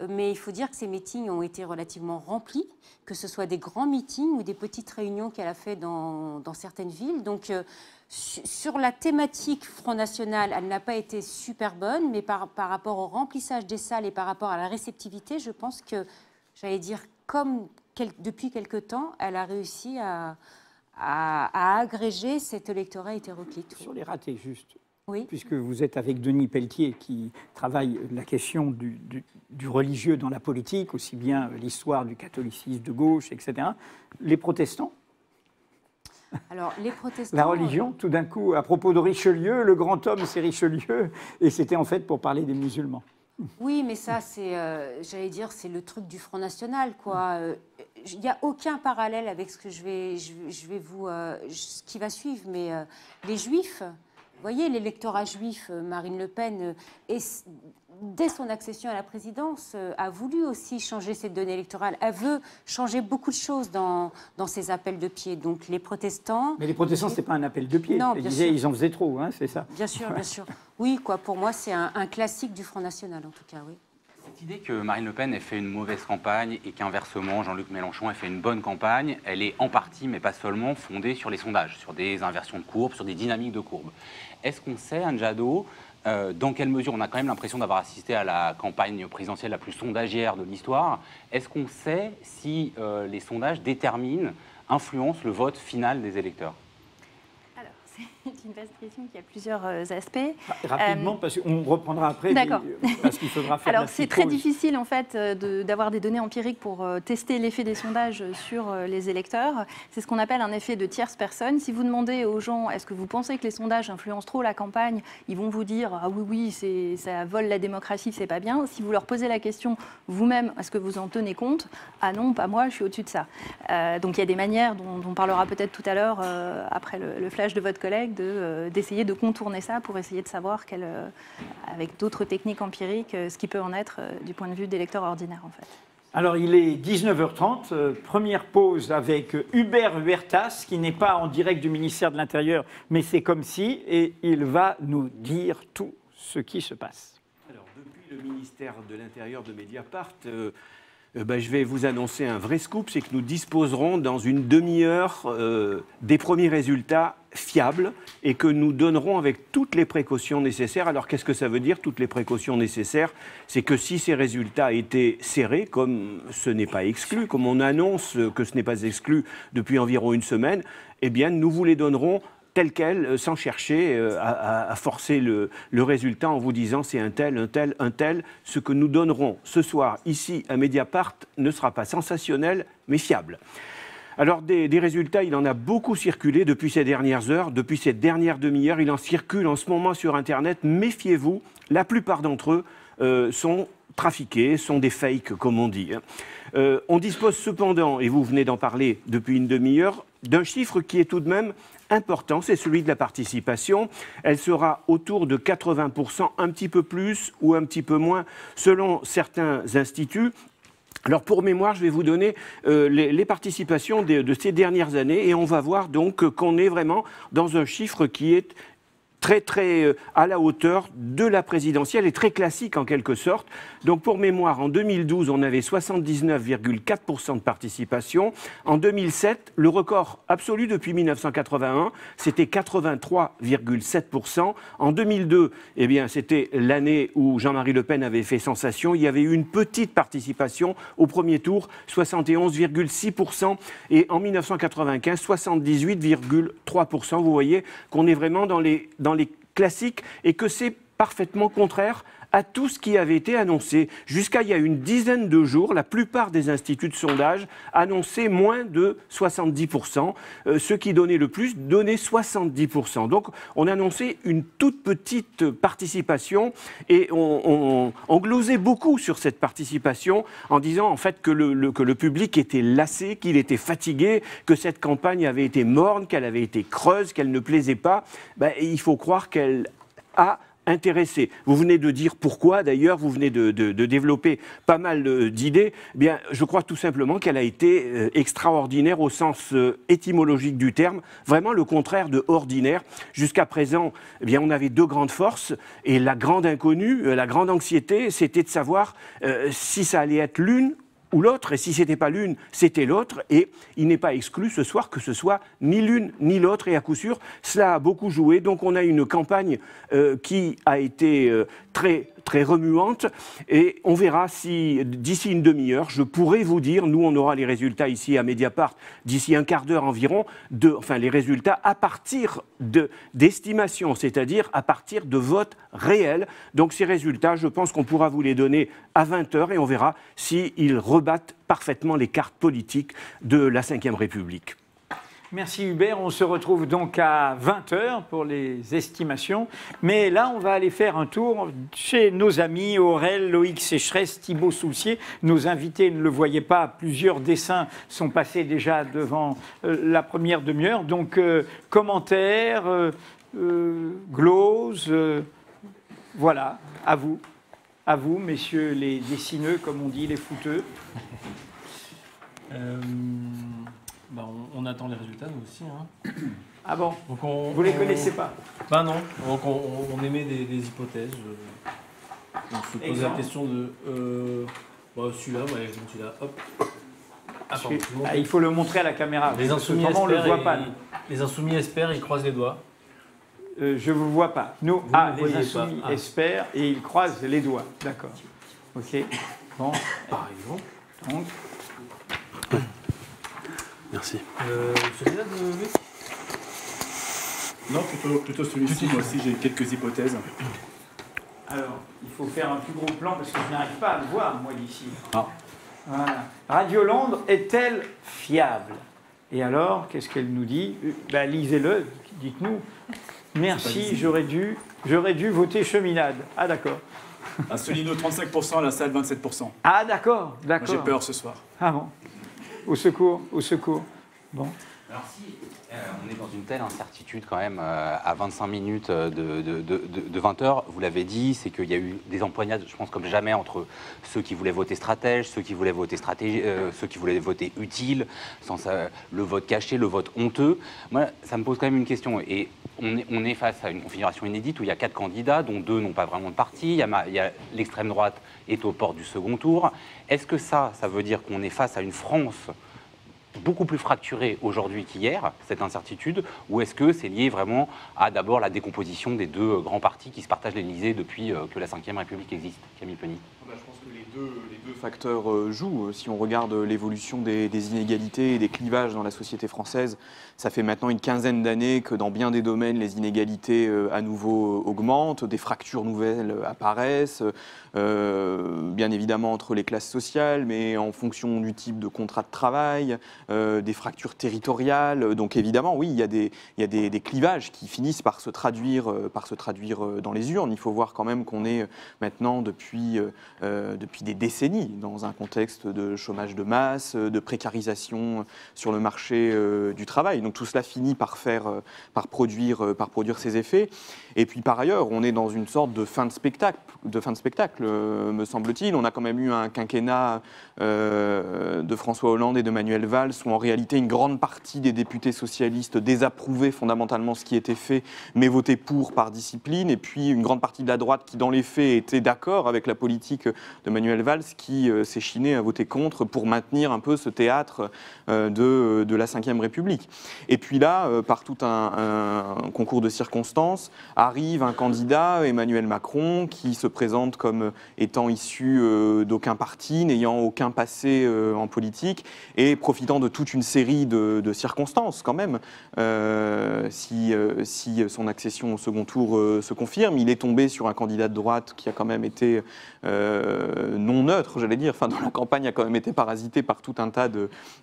mais il faut dire que ces meetings ont été relativement remplis, que ce soit des grands meetings ou des petites réunions qu'elle a fait dans certaines villes. Donc, sur la thématique Front National, elle n'a pas été super bonne, mais par rapport au remplissage des salles et par rapport à la réceptivité, je pense que, j'allais dire, comme depuis quelque temps, elle a réussi à agréger cet électorat hétéroclite. Sur les ratés, juste. Oui. Puisque vous êtes avec Denis Pelletier qui travaille la question du religieux dans la politique, aussi bien l'histoire du catholicisme de gauche, etc. Les protestants? Alors, les protestants... La religion, tout d'un coup, à propos de Richelieu, le grand homme, c'est Richelieu, et c'était en fait pour parler des musulmans. Oui, mais ça, c'est, j'allais dire, c'est le truc du Front National, quoi. Il n'y a aucun parallèle avec ce que je vais vous... ce qui va suivre, mais les Juifs... Vous voyez, l'électorat juif, Marine Le Pen, dès son accession à la présidence, a voulu aussi changer cette donnée électorale. Elle veut changer beaucoup de choses dans ses appels de pied. Donc les protestants... Mais les protestants, ce n'était pas un appel de pied. Non, Ils en faisaient trop, hein, c'est ça. Bien sûr, bien sûr. Oui, quoi, pour moi, c'est un classique du Front National, en tout cas, oui. Cette idée que Marine Le Pen ait fait une mauvaise campagne et qu'inversement, Jean-Luc Mélenchon ait fait une bonne campagne, elle est en partie, mais pas seulement, fondée sur les sondages, sur des inversions de courbes, sur des dynamiques de courbes. Est-ce qu'on sait, Anne Jadot, dans quelle mesure, on a quand même l'impression d'avoir assisté à la campagne présidentielle la plus sondagière de l'histoire, est-ce qu'on sait si les sondages déterminent, influencent le vote final des électeurs ? C'est une vaste question qui a plusieurs aspects. Rapidement, parce qu'on reprendra après, parce qu'il faudra faire Alors, c'est très difficile, en fait, d'avoir des données empiriques pour tester l'effet des sondages sur les électeurs. C'est ce qu'on appelle un effet de tierce personne. Si vous demandez aux gens, est-ce que vous pensez que les sondages influencent trop la campagne, ils vont vous dire, ah oui, ça vole la démocratie, c'est pas bien. Si vous leur posez la question vous-même, est-ce que vous en tenez compte? Ah non, pas moi, je suis au-dessus de ça. Donc, il y a des manières dont on parlera peut-être tout à l'heure, après le flash de votre collègue, d'essayer de contourner ça pour essayer de savoir, avec d'autres techniques empiriques, ce qui peut en être du point de vue des lecteurs ordinaires, en fait. Alors, il est 19h30, première pause avec Hubert Huertas, qui n'est pas en direct du ministère de l'Intérieur, mais c'est comme si, et il va nous dire tout ce qui se passe. Alors, depuis le ministère de l'Intérieur de Mediapart, je vais vous annoncer un vrai scoop, c'est que nous disposerons dans une demi-heure des premiers résultats fiables et que nous donnerons avec toutes les précautions nécessaires. Alors qu'est-ce que ça veut dire, toutes les précautions nécessaires? C'est que si ces résultats étaient serrés, comme ce n'est pas exclu, comme on annonce que ce n'est pas exclu depuis environ une semaine, eh bien nous vous les donnerons tel quel, sans chercher à forcer le résultat en vous disant c'est un tel. Ce que nous donnerons ce soir ici à Mediapart ne sera pas sensationnel, mais fiable. Alors des résultats, il en a beaucoup circulé depuis ces dernières heures, depuis cette dernière demi-heure. Il en circule en ce moment sur Internet. Méfiez-vous, la plupart d'entre eux sont trafiqués, sont des fakes, comme on dit. On dispose cependant, et vous venez d'en parler depuis une demi-heure, d'un chiffre qui est tout de même important, c'est celui de la participation. Elle sera autour de 80%, un petit peu plus ou un petit peu moins, selon certains instituts. Alors pour mémoire, je vais vous donner les participations de ces dernières années et on va voir donc qu'on est vraiment dans un chiffre qui est très à la hauteur de la présidentielle et très classique en quelque sorte. Donc pour mémoire, en 2012, on avait 79,4% de participation. En 2007, le record absolu depuis 1981, c'était 83,7%. En 2002, eh bien, c'était l'année où Jean-Marie Le Pen avait fait sensation. Il y avait eu une petite participation au premier tour, 71,6%. Et en 1995, 78,3%. Vous voyez qu'on est vraiment dans les classiques et que c'est parfaitement contraire à tout ce qui avait été annoncé. Jusqu'à il y a une dizaine de jours, la plupart des instituts de sondage annonçaient moins de 70%. Ceux qui donnaient le plus donnaient 70%. Donc on annonçait une toute petite participation et on glosait beaucoup sur cette participation en disant en fait que le public était lassé, qu'il était fatigué, que cette campagne avait été morne, qu'elle avait été creuse, qu'elle ne plaisait pas. Il faut croire qu'elle a intéressé. Vous venez de dire pourquoi, d'ailleurs, vous venez de développer pas mal d'idées. Eh bien, je crois tout simplement qu'elle a été extraordinaire au sens étymologique du terme, vraiment le contraire de ordinaire. Jusqu'à présent, eh bien, on avait deux grandes forces, et la grande inconnue, la grande anxiété, c'était de savoir si ça allait être l'une ou l'autre, et si ce n'était pas l'une, c'était l'autre, et il n'est pas exclu ce soir que ce soit ni l'une ni l'autre, et à coup sûr, cela a beaucoup joué. Donc on a une campagne qui a été très remuante, et on verra si d'ici une demi-heure, je pourrai vous dire, nous on aura les résultats ici à Mediapart d'ici un quart d'heure environ, enfin les résultats à partir d'estimations, c'est-à-dire à partir de votes réels. Donc ces résultats, je pense qu'on pourra vous les donner à 20h, et on verra s'ils rebattent parfaitement les cartes politiques de la Ve République. Merci Hubert, on se retrouve donc à 20h pour les estimations. Mais là, on va aller faire un tour chez nos amis Aurel, Loïc Sécheresse, Thibaut Soucier. Nos invités ne le voyaient pas, plusieurs dessins sont passés déjà devant la première demi-heure. Donc commentaires, gloses, voilà, à vous messieurs les dessineux, comme on dit, les footeux. Bah on attend les résultats, nous aussi. Hein. Ah bon? Donc vous ne les connaissez pas? Bah non, donc on émet des hypothèses. On se pose la question de... bah celui-là, ouais, celui-là, hop. Attends, il faut le montrer à la caméra. Les insoumis espèrent, on le voit pas. Les insoumis espèrent, ils croisent les doigts. Je ne vous vois pas. Nous, les insoumis espèrent et ils croisent les doigts. D'accord. Ok. Bon. Par exemple. Donc. Merci. Celui-là de lui? Non, plutôt celui-ci. Moi aussi, j'ai quelques hypothèses. Alors, il faut faire un plus gros plan parce que je n'arrive pas à le voir, moi, d'ici. Ah. Voilà. Radio Londres est-elle fiable? Et alors, qu'est-ce qu'elle nous dit? Ben, lisez-le, dites-nous. Merci, j'aurais dû voter cheminade. Ah, d'accord. Asselineau 35%, la salle 27%. Ah, d'accord, d'accord. J'ai peur ce soir. Ah bon. Au secours, au secours. Bon. Alors si on est dans une telle incertitude quand même à 25 minutes de 20h, vous l'avez dit, c'est qu'il y a eu des empoignades, je pense comme jamais, entre ceux qui voulaient voter stratège, ceux qui voulaient voter ceux qui voulaient voter utile, le vote caché, le vote honteux. Moi, ça me pose quand même une question. Et on est face à une configuration inédite où il y a 4 candidats, dont 2 n'ont pas vraiment de parti. Il y a l'extrême droite est aux portes du second tour. Est-ce que ça veut dire qu'on est face à une France beaucoup plus fracturée aujourd'hui qu'hier, cette incertitude, ou est-ce que c'est lié vraiment à d'abord la décomposition des deux grands partis qui se partagent l'Élysée depuis que la Ve République existe? Camille Penny. Je pense que les deux facteurs jouent. Si on regarde l'évolution des inégalités et des clivages dans la société française, ça fait maintenant une quinzaine d'années que dans bien des domaines, les inégalités à nouveau augmentent, des fractures nouvelles apparaissent, bien évidemment entre les classes sociales, mais en fonction du type de contrat de travail, des fractures territoriales. Donc évidemment, oui, il y a des clivages qui finissent par se traduire dans les urnes. Il faut voir quand même qu'on est maintenant depuis des décennies dans un contexte de chômage de masse, de précarisation sur le marché du travail. Donc tout cela finit par produire ses effets. Et puis par ailleurs, on est dans une sorte de fin de spectacle, me semble-t-il. On a quand même eu un quinquennat de François Hollande et de Manuel Valls où en réalité une grande partie des députés socialistes désapprouvaient fondamentalement ce qui était fait, mais votaient pour par discipline. Et puis une grande partie de la droite qui dans les faits était d'accord avec la politique de Manuel Valls qui s'échinait à voter contre pour maintenir un peu ce théâtre de la Ve République. Et puis là, par tout un concours de circonstances, arrive un candidat, Emmanuel Macron, qui se présente comme étant issu d'aucun parti, n'ayant aucun passé en politique et profitant de toute une série de circonstances quand même. Si son accession au second tour se confirme, il est tombé sur un candidat de droite qui a quand même été non neutre, j'allais dire, enfin, dont la campagne a quand même été parasitée par tout un tas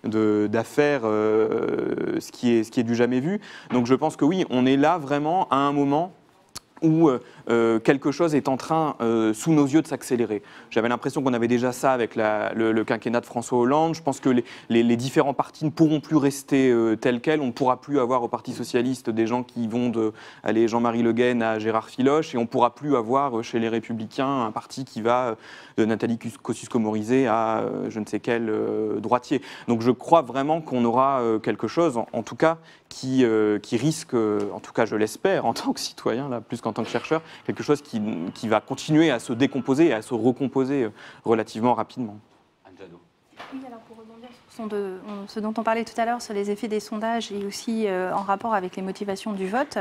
d'affaires, ce qui est du jamais vu. Donc je pense que oui, on est là vraiment à un moment où quelque chose est en train, sous nos yeux, de s'accélérer. J'avais l'impression qu'on avait déjà ça avec le quinquennat de François Hollande. Je pense que les différents partis ne pourront plus rester tels quels. On ne pourra plus avoir au Parti socialiste des gens qui vont de Jean-Marie Le Guen à Gérard Filoche, et on ne pourra plus avoir chez les Républicains un parti qui va de Nathalie Kosciusko-Morizet à je ne sais quel droitier. Donc je crois vraiment qu'on aura quelque chose, en tout cas, qui risque, en tout cas je l'espère, en tant que citoyen, là, plus qu'en tant que chercheur, quelque chose qui va continuer à se décomposer et à se recomposer relativement rapidement. Oui, alors pour rebondir sur ce dont on parlait tout à l'heure, sur les effets des sondages et aussi en rapport avec les motivations du vote,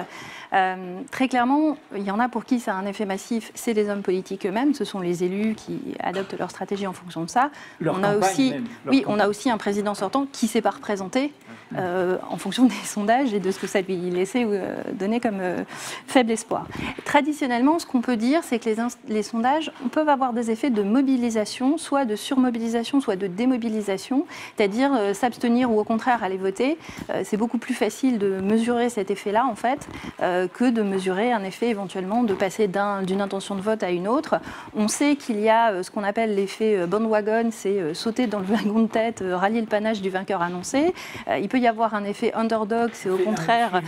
très clairement, il y en a pour qui ça a un effet massif, c'est les hommes politiques eux-mêmes, ce sont les élus qui adoptent leur stratégie en fonction de ça. On a aussi un président sortant qui ne s'est pas représenté en fonction des sondages et de ce que ça lui laissait donner comme faible espoir. Traditionnellement, ce qu'on peut dire, c'est que les sondages peuvent avoir des effets de mobilisation, soit de surmobilisation, soit de démobilisation, c'est-à-dire s'abstenir ou au contraire aller voter. C'est beaucoup plus facile de mesurer cet effet-là, en fait, que de mesurer un effet éventuellement de passer d'une intention de vote à une autre. On sait qu'il y a ce qu'on appelle l'effet bandwagon, c'est sauter dans le wagon de tête, rallier le panache du vainqueur annoncé. Il peut y avoir un effet underdog, c'est au contraire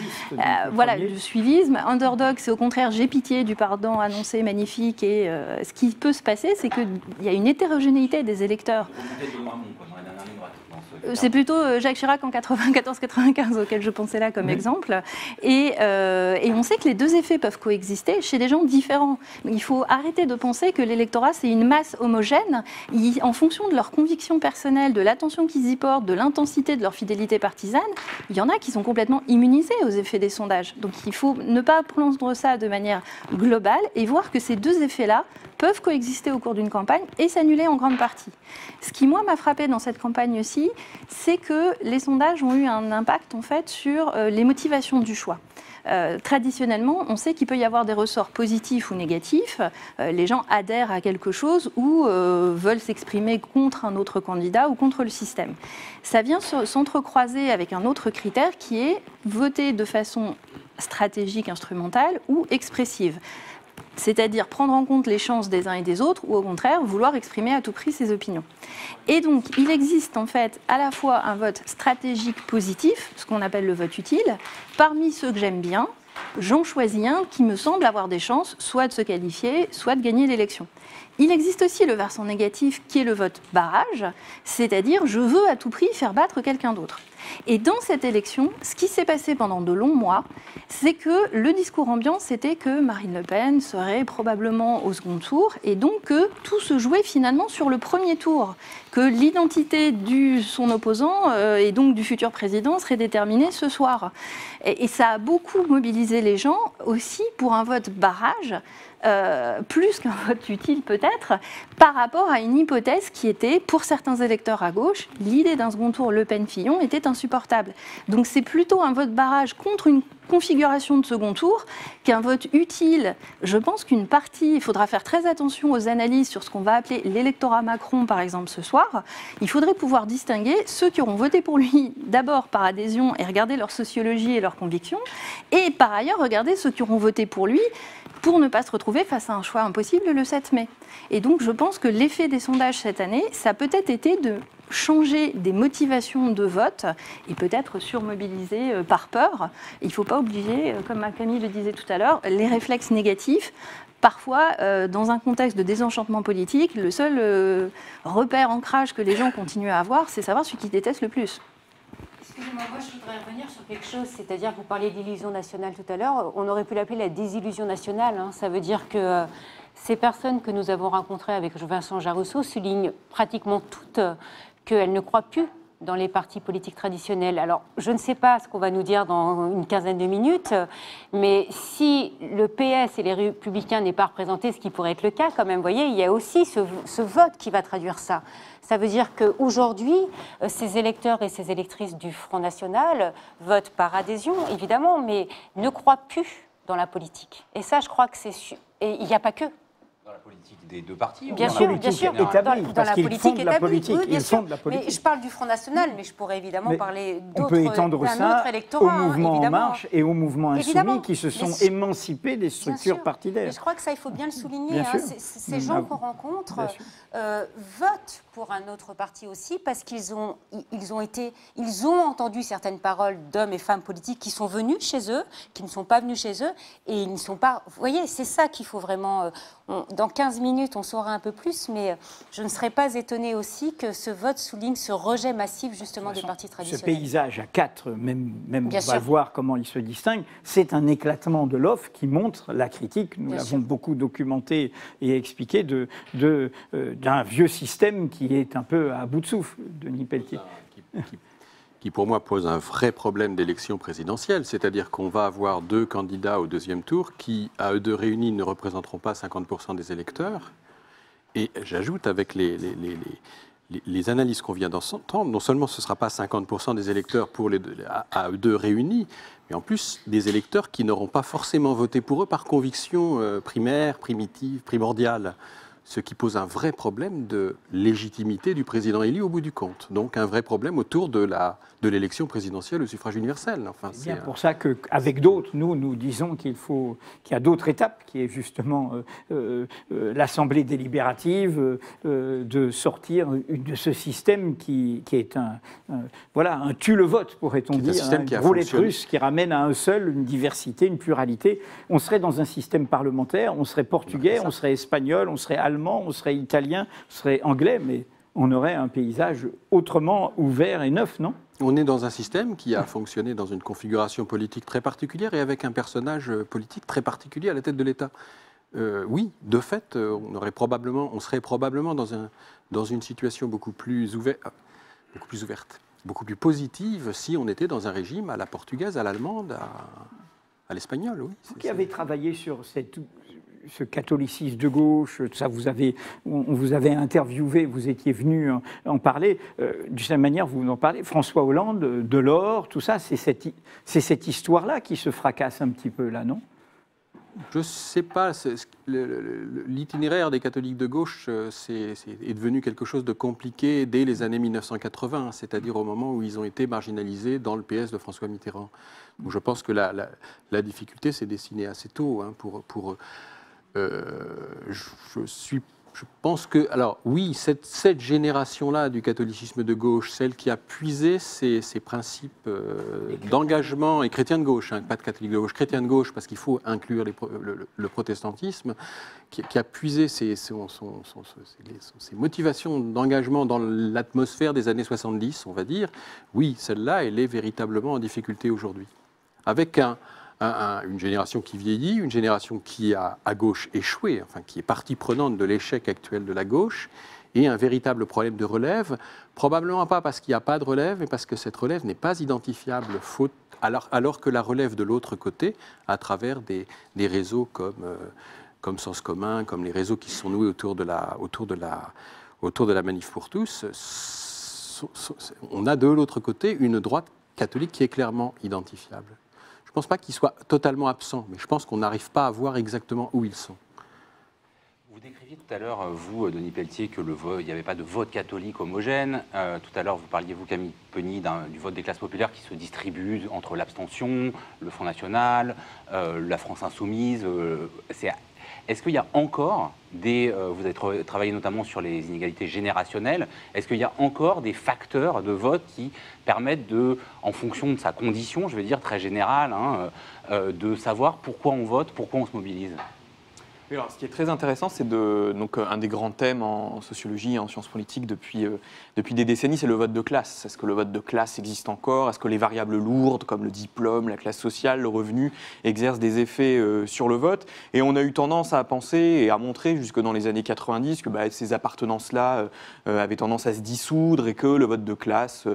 du suivisme. Underdog, c'est au contraire j'ai pitié du pardon annoncé magnifique. Et ce qui peut se passer, c'est qu'il y a une hétérogénéité des électeurs. C'est plutôt Jacques Chirac en 94-95 auquel je pensais là comme exemple. Et on sait que les deux effets peuvent coexister chez des gens différents. Il faut arrêter de penser que l'électorat, c'est une masse homogène. En fonction de leurs convictions personnelles, de l'attention qu'ils y portent, de l'intensité de leur fidélité partisane, il y en a qui sont complètement immunisés aux effets des sondages. Donc il faut ne pas prendre ça de manière globale et voir que ces deux effets-là peuvent coexister au cours d'une campagne et s'annuler en grande partie. Ce qui, moi, m'a frappé dans cette campagne aussi, c'est que les sondages ont eu un impact, en fait, sur les motivations du choix. Traditionnellement, on sait qu'il peut y avoir des ressorts positifs ou négatifs. Les gens adhèrent à quelque chose ou veulent s'exprimer contre un autre candidat ou contre le système. Ça vient s'entrecroiser avec un autre critère qui est voter de façon stratégique, instrumentale ou expressive. C'est-à-dire prendre en compte les chances des uns et des autres, ou au contraire, vouloir exprimer à tout prix ses opinions. Et donc, il existe en fait à la fois un vote stratégique positif, ce qu'on appelle le vote utile. Parmi ceux que j'aime bien, j'en choisis un qui me semble avoir des chances, soit de se qualifier, soit de gagner l'élection. Il existe aussi le versant négatif qui est le vote barrage, c'est-à-dire je veux à tout prix faire battre quelqu'un d'autre. Et dans cette élection, ce qui s'est passé pendant de longs mois, c'est que le discours ambiant, c'était que Marine Le Pen serait probablement au second tour, et donc que tout se jouait finalement sur le premier tour, que l'identité de son opposant et donc du futur président serait déterminée ce soir. Et ça a beaucoup mobilisé les gens aussi pour un vote barrage, plus qu'un vote utile peut-être, par rapport à une hypothèse qui était, pour certains électeurs à gauche, l'idée d'un second tour Le Pen-Fillon était insupportable. Donc c'est plutôt un vote barrage contre une configuration de second tour qu'un vote utile. Je pense qu'une partie, il faudra faire très attention aux analyses sur ce qu'on va appeler l'électorat Macron, par exemple, ce soir. Il faudrait pouvoir distinguer ceux qui auront voté pour lui d'abord par adhésion et regarder leur sociologie et leurs convictions, et par ailleurs regarder ceux qui auront voté pour lui pour ne pas se retrouver face à un choix impossible le 7 mai. Et donc je pense que l'effet des sondages cette année, ça a peut-être été de changer des motivations de vote et peut-être surmobiliser par peur. Il ne faut pas oublier, comme Camille le disait tout à l'heure, les réflexes négatifs. Parfois, dans un contexte de désenchantement politique, le seul repère ancrage que les gens continuent à avoir, c'est savoir celui qui déteste le plus. Excusez-moi, moi je voudrais revenir sur quelque chose, c'est-à-dire que vous parliez d'illusion nationale tout à l'heure, on aurait pu l'appeler la désillusion nationale, hein. Ça veut dire que ces personnes que nous avons rencontrées avec Vincent Jarusso soulignent pratiquement toutes qu'elles ne croient plus dans les partis politiques traditionnels. Alors, je ne sais pas ce qu'on va nous dire dans une quinzaine de minutes, mais si le PS et les Républicains n'est pas représenté, ce qui pourrait être le cas quand même, vous voyez, il y a aussi ce vote qui va traduire ça. Ça veut dire qu'aujourd'hui, ces électeurs et ces électrices du Front National votent par adhésion, évidemment, mais ne croient plus dans la politique. Et ça, je crois que c'est... Et il n'y a pas que. Dans la politique des deux partis. Bien ou dans sûr, la bien politique sûr. générale Dans la politique établie. Oui, bien ils sûr. fondent la politique. Mais je parle du Front National, mais je pourrais évidemment parler On peut étendre d'un ça autre électorat. au mouvement En évidemment. Marche et au mouvement Évidemment. Insoumis qui se sont Mais émancipés des structures Mais partidaires. je crois que ça, il faut bien le souligner. Bien Hein. sûr. Ces gens qu'on rencontre votent pour un autre parti aussi parce qu'ils ont entendu certaines paroles d'hommes et femmes politiques qui sont venus chez eux, qui ne sont pas venus chez eux, et ils ne sont pas... Vous voyez, c'est ça qu'il faut vraiment... dans 15 minutes, on saura un peu plus, mais je ne serais pas étonnée aussi que ce vote souligne ce rejet massif justement des partis Ce traditionnels. paysage à 4, même Bien on va sûr. voir comment il se distingue, c'est un éclatement de l'offre qui montre la critique, nous Bien l'avons sûr. beaucoup documenté et expliqué, d'un vieux système qui est un peu à bout de souffle, Denis Pelletier. Qui pour moi pose un vrai problème d'élection présidentielle, c'est-à-dire qu'on va avoir 2 candidats au deuxième tour qui, à eux deux réunis, ne représenteront pas 50% des électeurs. Et j'ajoute, avec les analyses qu'on vient d'entendre, non seulement ce ne sera pas 50% des électeurs à eux deux réunis, mais en plus des électeurs qui n'auront pas forcément voté pour eux par conviction primaire, primitive, primordiale. Ce qui pose un vrai problème de légitimité du président élu au bout du compte. Donc un vrai problème autour de l'élection présidentielle au suffrage universel. Enfin, C'est bien pour ça qu'avec d'autres, nous disons qu'il y a d'autres étapes, qui est justement l'Assemblée délibérative, de sortir de ce système qui est un tue-le-vote, pourrait-on dire, qui a une roulette fonctionné. russe qui ramène à un seul une diversité, une pluralité. On serait dans un système parlementaire, on serait portugais, on serait espagnol, on serait allemand, on serait italien, on serait anglais, mais on aurait un paysage autrement ouvert et neuf, non ? On est dans un système qui a fonctionné dans une configuration politique très particulière et avec un personnage politique très particulier à la tête de l'État. Oui, de fait, on serait probablement dans une situation beaucoup plus ouverte, beaucoup plus positive si on était dans un régime à la portugaise, à l'allemande, à l'espagnol. Oui, Vous qui avez travaillé sur ce catholicisme de gauche, ça on vous avait interviewé, vous étiez venu en parler. De cette manière, vous en parlez. François Hollande, Delors, tout ça, c'est cette histoire-là qui se fracasse un petit peu là, non ? Je ne sais pas. L'itinéraire des catholiques de gauche est devenu quelque chose de compliqué dès les années 1980, c'est-à-dire au moment où ils ont été marginalisés dans le PS de François Mitterrand. Donc je pense que la difficulté s'est dessinée assez tôt je pense que, alors oui, cette génération-là du catholicisme de gauche, celle qui a puisé ces principes d'engagement, et chrétien de gauche, pas de catholique de gauche, chrétien de gauche, parce qu'il faut inclure le protestantisme, qui a puisé ses motivations d'engagement dans l'atmosphère des années 70, on va dire, oui, celle-là, elle est véritablement en difficulté aujourd'hui. Avec une génération qui vieillit, une génération qui a à gauche échoué, enfin qui est partie prenante de l'échec actuel de la gauche, et un véritable problème de relève, probablement pas parce qu'il n'y a pas de relève, mais parce que cette relève n'est pas identifiable, alors que la relève de l'autre côté, à travers des réseaux comme Sens Commun, comme les réseaux qui se sont noués autour de la Manif pour tous, on a de l'autre côté une droite catholique qui est clairement identifiable. Je ne pense pas qu'ils soient totalement absents, mais je pense qu'on n'arrive pas à voir exactement où ils sont. Vous décriviez tout à l'heure, vous, Denis Pelletier, que il n'y avait pas de vote catholique homogène. Tout à l'heure, vous parliez, vous, Camille Penny, du vote des classes populaires qui se distribue entre l'abstention, le Front National, la France Insoumise. Est-ce qu'il y a encore vous avez travaillé notamment sur les inégalités générationnelles, est-ce qu'il y a encore des facteurs de vote qui permettent en fonction de sa condition, je vais dire très générale, de savoir pourquoi on vote, pourquoi on se mobilise ? Alors, ce qui est très intéressant, c'est donc un des grands thèmes en sociologie et en sciences politiques depuis des décennies, c'est le vote de classe. Est-ce que le vote de classe existe encore ? Est-ce que les variables lourdes, comme le diplôme, la classe sociale, le revenu, exercent des effets sur le vote ? Et on a eu tendance à penser et à montrer jusque dans les années 90 que ces appartenances-là avaient tendance à se dissoudre et que le vote de classe,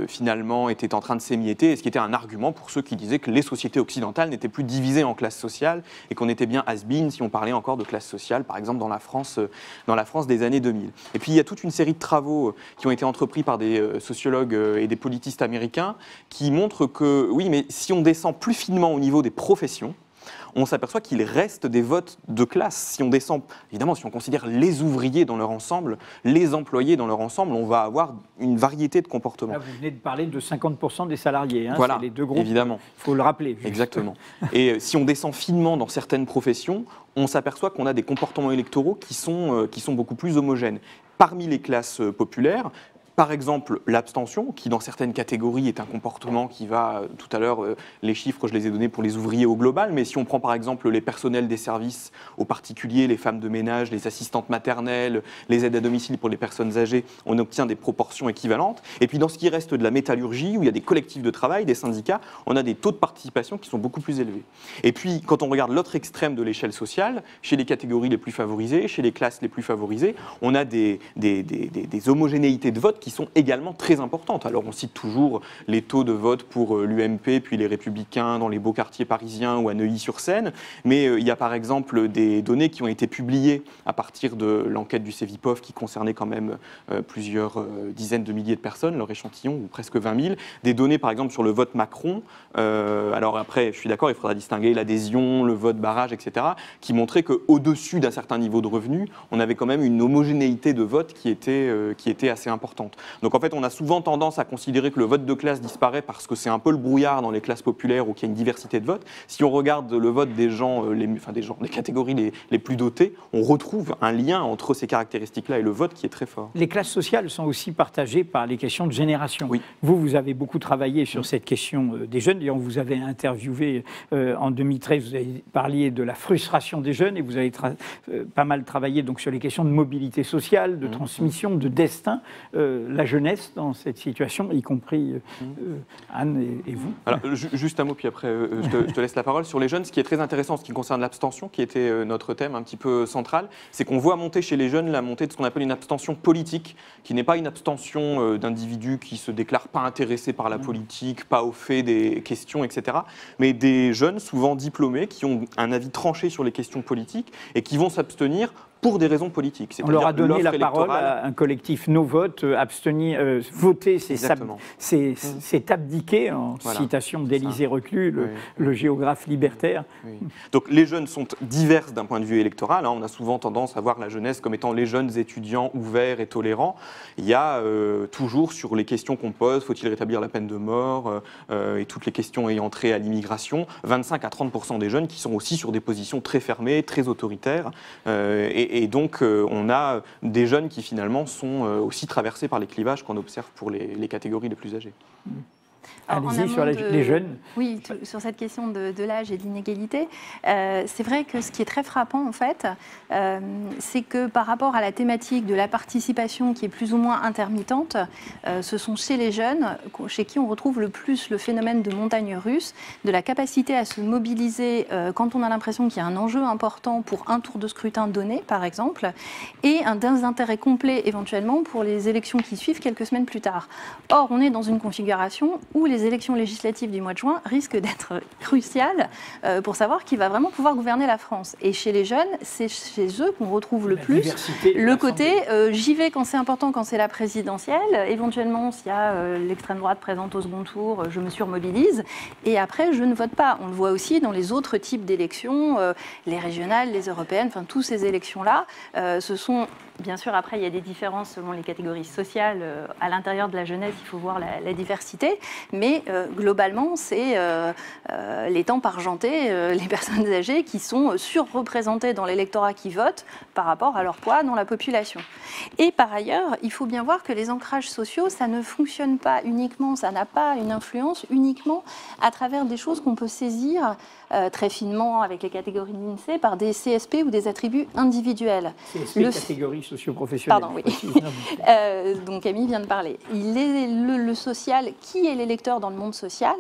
finalement, était en train de s'émietter, et ce qui était un argument pour ceux qui disaient que les sociétés occidentales n'étaient plus divisées en classes sociales et qu'on était bien si on parlait encore de classe sociale, par exemple dans la France des années 2000. Et puis il y a toute une série de travaux qui ont été entrepris par des sociologues et des politistes américains qui montrent que, oui, mais si on descend plus finement au niveau des professions, on s'aperçoit qu'il reste des votes de classe. Si on descend, évidemment, si on considère les ouvriers dans leur ensemble, les employés dans leur ensemble, on va avoir une variété de comportements. Là, vous venez de parler de 50% des salariés, hein, voilà, c'est les deux groupes. Évidemment. Il faut le rappeler. Juste. Exactement. Et si on descend finement dans certaines professions, on s'aperçoit qu'on a des comportements électoraux qui sont beaucoup plus homogènes. Parmi les classes populaires, par exemple, l'abstention, qui dans certaines catégories est un comportement qui va, tout à l'heure, les chiffres, je les ai donnés pour les ouvriers au global, mais si on prend par exemple les personnels des services aux particuliers, les femmes de ménage, les assistantes maternelles, les aides à domicile pour les personnes âgées, on obtient des proportions équivalentes. Et puis dans ce qui reste de la métallurgie, où il y a des collectifs de travail, des syndicats, on a des taux de participation qui sont beaucoup plus élevés. Et puis quand on regarde l'autre extrême de l'échelle sociale, chez les catégories les plus favorisées, chez les classes les plus favorisées, on a des homogénéités de vote qui sont également très importantes. Alors on cite toujours les taux de vote pour l'UMP puis les Républicains dans les beaux quartiers parisiens ou à Neuilly-sur-Seine, mais il y a par exemple des données qui ont été publiées à partir de l'enquête du Cevipof qui concernait quand même plusieurs dizaines de milliers de personnes, leur échantillon, ou presque 20 000, des données par exemple sur le vote Macron, alors après je suis d'accord, il faudra distinguer l'adhésion, le vote barrage, etc., qui montraient qu'au-dessus d'un certain niveau de revenu, on avait quand même une homogénéité de vote qui était assez importante. Donc en fait, on a souvent tendance à considérer que le vote de classe disparaît parce que c'est un peu le brouillard dans les classes populaires ou qu'il y a une diversité de vote. Si on regarde le vote des gens, des catégories les plus dotées, on retrouve un lien entre ces caractéristiques-là et le vote qui est très fort. Les classes sociales sont aussi partagées par les questions de génération. Oui. Vous avez beaucoup travaillé sur cette question des jeunes. D'ailleurs, vous avez interviewé en 2013, vous avez parlé de la frustration des jeunes et vous avez pas mal travaillé donc, sur les questions de mobilité sociale, de transmission, de destin. La jeunesse dans cette situation, y compris Anne et vous. Alors, juste un mot, puis après je te laisse la parole. Sur les jeunes, ce qui est très intéressant en ce qui concerne l'abstention, qui était notre thème un petit peu central, c'est qu'on voit monter chez les jeunes la montée de ce qu'on appelle une abstention politique, qui n'est pas une abstention d'individus qui se déclarent pas intéressés par la politique, pas au fait des questions, etc., mais des jeunes, souvent diplômés, qui ont un avis tranché sur les questions politiques et qui vont s'abstenir pour des raisons politiques. On leur a donné la parole à un collectif No Vote, voter, c'est abdiquer, en citation d'Élisée Reclus, le géographe libertaire. Oui. Donc les jeunes sont diverses d'un point de vue électoral. On a souvent tendance à voir la jeunesse comme étant les jeunes étudiants ouverts et tolérants. Il y a toujours sur les questions qu'on pose, faut-il rétablir la peine de mort et toutes les questions ayant trait à l'immigration, 25 à 30% des jeunes qui sont aussi sur des positions très fermées, très autoritaires. Et donc, on a des jeunes qui, finalement, sont aussi traversés par les clivages qu'on observe pour les catégories les plus âgées. Allez-y sur les jeunes. Oui, sur cette question de l'âge et de l'inégalité, c'est vrai que ce qui est très frappant, en fait, c'est que par rapport à la thématique de la participation qui est plus ou moins intermittente, ce sont chez les jeunes, chez qui on retrouve le plus le phénomène de montagne russe, de la capacité à se mobiliser quand on a l'impression qu'il y a un enjeu important pour un tour de scrutin donné, par exemple, et un désintérêt complet, éventuellement, pour les élections qui suivent quelques semaines plus tard. Or, on est dans une configuration où les élections législatives du mois de juin risquent d'être cruciales pour savoir qui va vraiment pouvoir gouverner la France. Et chez les jeunes, c'est chez eux qu'on retrouve le plus le côté j'y vais quand c'est important, quand c'est la présidentielle, éventuellement s'il y a l'extrême droite présente au second tour, je me surmobilise, et après je ne vote pas. On le voit aussi dans les autres types d'élections, les régionales, les européennes, enfin toutes ces élections-là, ce sont... Bien sûr, après, il y a des différences selon les catégories sociales. À l'intérieur de la jeunesse, il faut voir la diversité. Mais globalement, c'est les tempes argentées, les personnes âgées qui sont surreprésentées dans l'électorat qui vote par rapport à leur poids dans la population. Et par ailleurs, il faut bien voir que les ancrages sociaux, ça ne fonctionne pas uniquement, ça n'a pas une influence uniquement à travers des choses qu'on peut saisir très finement avec les catégories de l'INSEE par des CSP ou des attributs individuels. CSP, catégorie socio-professionnelle. Pardon, oui. Donc Camille vient de parler. Il est le social, qui est l'électeur dans le monde social,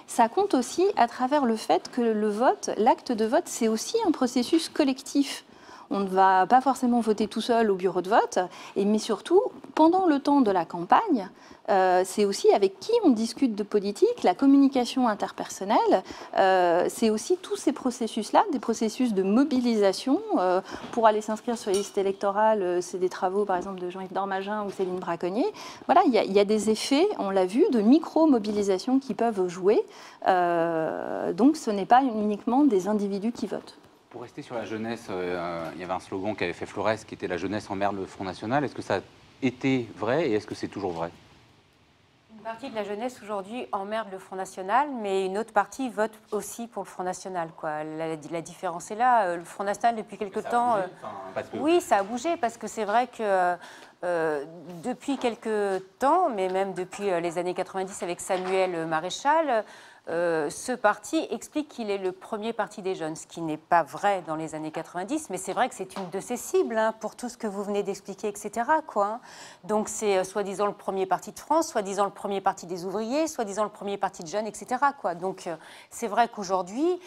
ça compte aussi à travers le fait que le vote, l'acte de vote, c'est aussi un processus collectif. on ne va pas forcément voter tout seul au bureau de vote, mais surtout, pendant le temps de la campagne, c'est aussi avec qui on discute de politique, la communication interpersonnelle, c'est aussi tous ces processus-là, des processus de mobilisation. Pour aller s'inscrire sur les listes électorales, c'est des travaux par exemple de Jean-Yves Dormagin ou Céline Braconnier. Voilà, il y a des effets, on l'a vu, de micro-mobilisation qui peuvent jouer. Donc ce n'est pas uniquement des individus qui votent. Pour rester sur la jeunesse, il y avait un slogan qu'avait fait Flores qui était « La jeunesse emmerde le Front National ». Est-ce que ça a été vrai et est-ce que c'est toujours vrai ? Une partie de la jeunesse aujourd'hui emmerde le Front National, mais une autre partie vote aussi pour le Front National, quoi. La différence est là. Le Front National, depuis quelque temps... Oui, ça a bougé, parce que c'est vrai que depuis quelque temps, mais même depuis les années 90 avec Samuel Maréchal, ce parti explique qu'il est le premier parti des jeunes, ce qui n'est pas vrai dans les années 90, mais c'est vrai que c'est une de ses cibles, hein, pour tout ce que vous venez d'expliquer, etc., quoi, hein. Donc c'est soi-disant le premier parti de France, soi-disant le premier parti des ouvriers, soi-disant le premier parti de jeunes, etc., quoi. Donc c'est vrai qu'aujourd'hui,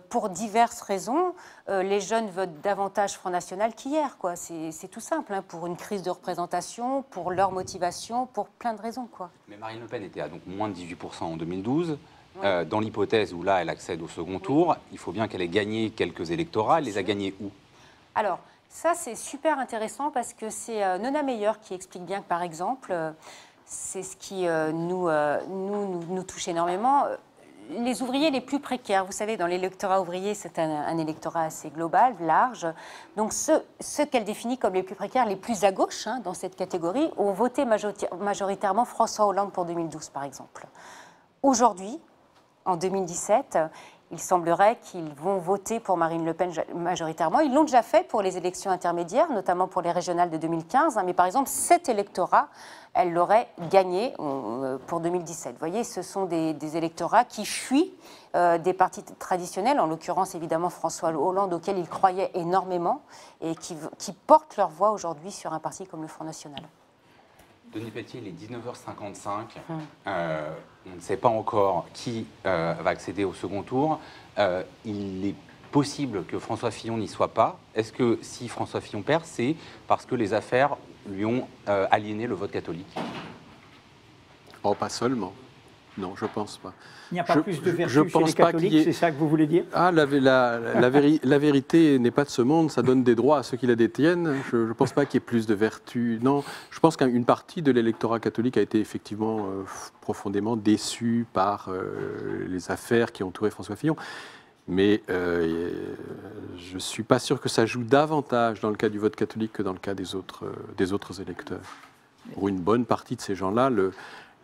pour diverses raisons, les jeunes votent davantage Front National qu'hier, quoi. C'est tout simple, hein, pour une crise de représentation, pour leur motivation, pour plein de raisons, quoi. Mais Marine Le Pen était à donc moins de 18% en 2012. Dans l'hypothèse où là, elle accède au second tour, il faut bien qu'elle ait gagné quelques électorats. Elle les a gagnés où ? Alors, ça, c'est super intéressant parce que c'est Nona Meyer qui explique bien que, par exemple, c'est ce qui nous touche énormément. Les ouvriers les plus précaires, vous savez, dans l'électorat ouvrier, c'est un électorat assez global, large. Donc, ceux qu'elle définit comme les plus précaires, les plus à gauche, hein, dans cette catégorie, ont voté majoritairement François Hollande pour 2012, par exemple. Aujourd'hui, en 2017, il semblerait qu'ils vont voter pour Marine Le Pen majoritairement. Ils l'ont déjà fait pour les élections intermédiaires, notamment pour les régionales de 2015. Hein, mais par exemple, cet électorat, elle l'aurait gagné pour 2017. Vous voyez, ce sont des électorats qui fuient des partis traditionnels, en l'occurrence évidemment François Hollande, auquel ils croyaient énormément, et qui portent leur voix aujourd'hui sur un parti comme le Front National. Denis Pelletier, il est 19h55. On ne sait pas encore qui va accéder au second tour. Il est possible que François Fillon n'y soit pas. Est-ce que si François Fillon perd, c'est parce que les affaires lui ont aliéné le vote catholique ? Oh, pas seulement. Non, je ne pense pas. Il n'y a pas plus de vertu chez les catholiques, c'est ça que vous voulez dire ? Ah, la vérité n'est pas de ce monde, ça donne des droits à ceux qui la détiennent. Je ne pense pas qu'il y ait plus de vertu. Non, je pense qu'une partie de l'électorat catholique a été effectivement profondément déçue par les affaires qui ont entouré François Fillon. Mais je ne suis pas sûr que ça joue davantage dans le cas du vote catholique que dans le cas des autres électeurs. Pour une bonne partie de ces gens-là,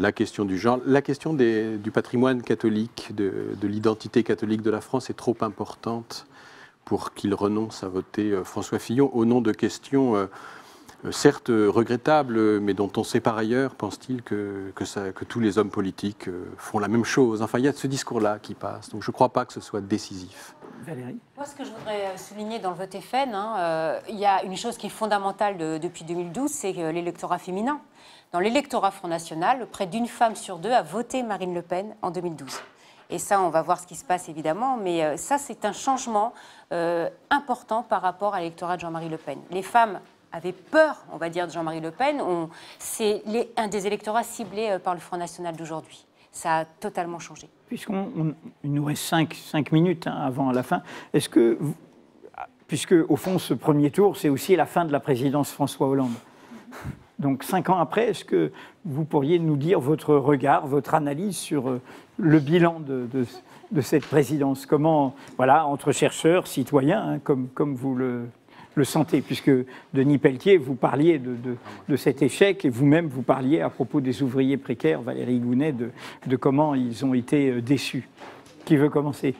la question du genre, la question du patrimoine catholique, de l'identité catholique de la France est trop importante pour qu'ils renoncent à voter François Fillon au nom de questions certes regrettables, mais dont on sait par ailleurs, pense-t-il, que tous les hommes politiques font la même chose. Enfin, il y a ce discours-là qui passe. Donc je ne crois pas que ce soit décisif. Valérie ? Moi, ce que je voudrais souligner dans le vote FN, il y a une chose qui est fondamentale depuis 2012, c'est l'électorat féminin. Dans l'électorat Front National, près d'une femme sur deux a voté Marine Le Pen en 2012. Et ça, on va voir ce qui se passe évidemment, mais ça, c'est un changement important par rapport à l'électorat de Jean-Marie Le Pen. Les femmes avaient peur, on va dire, de Jean-Marie Le Pen. C'est un des électorats ciblés par le Front National d'aujourd'hui. Ça a totalement changé. Il nous reste 5 minutes avant la fin, est-ce que, puisque au fond ce premier tour, c'est aussi la fin de la présidence François Hollande, donc 5 ans après, est-ce que vous pourriez nous dire votre regard, votre analyse sur le bilan de cette présidence ? Comment, voilà, entre chercheurs, citoyens, hein, comme vous le sentez, puisque Denis Pelletier, vous parliez de cet échec, et vous-même, vous parliez à propos des ouvriers précaires, Valérie Gounet, de comment ils ont été déçus. Qui veut commencer ?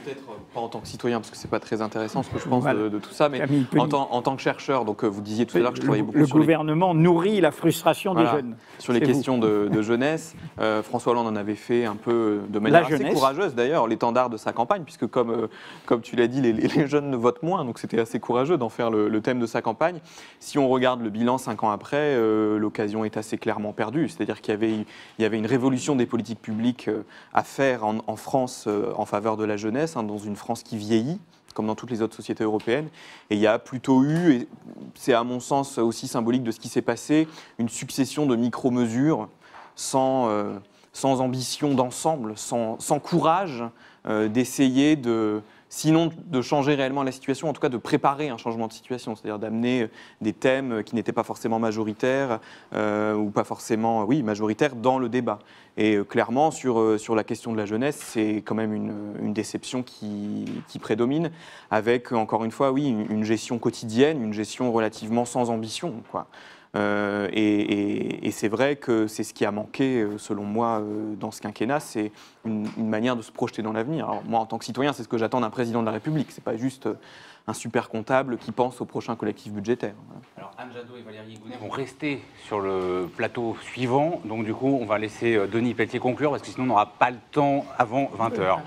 Peut-être pas en tant que citoyen, parce que c'est pas très intéressant ce que je pense de tout ça, mais en tant que chercheur. Donc vous disiez tout à l'heure que je travaillais beaucoup sur le gouvernement nourrit la frustration des jeunes. Sur les questions de jeunesse, François Hollande en avait fait un peu de manière assez courageuse d'ailleurs, l'étendard de sa campagne, puisque comme tu l'as dit, les jeunes ne votent moins, donc c'était assez courageux d'en faire le thème de sa campagne. Si on regarde le bilan 5 ans après, l'occasion est assez clairement perdue, c'est-à-dire qu'il y avait une révolution des politiques publiques à faire en France en faveur de la jeunesse, dans une France qui vieillit, comme dans toutes les autres sociétés européennes. Et il y a plutôt eu, et c'est à mon sens aussi symbolique de ce qui s'est passé, une succession de micro-mesures sans ambition d'ensemble, sans courage d'essayer sinon de changer réellement la situation, en tout cas de préparer un changement de situation, c'est-à-dire d'amener des thèmes qui n'étaient pas forcément majoritaires ou pas forcément majoritaires dans le débat. Et clairement, sur la question de la jeunesse, c'est quand même une déception qui prédomine, avec, encore une fois, une gestion quotidienne, une gestion relativement sans ambition, quoi. Et c'est vrai que c'est ce qui a manqué, selon moi, dans ce quinquennat, c'est une manière de se projeter dans l'avenir. Alors moi, en tant que citoyen, c'est ce que j'attends d'un président de la République. C'est pas juste un super comptable qui pense au prochain collectif budgétaire. Voilà. Alors Anne Jadot et Valérie Gounet vont rester sur le plateau suivant. Donc du coup, on va laisser Denis Pelletier conclure, parce que sinon on n'aura pas le temps avant 20h.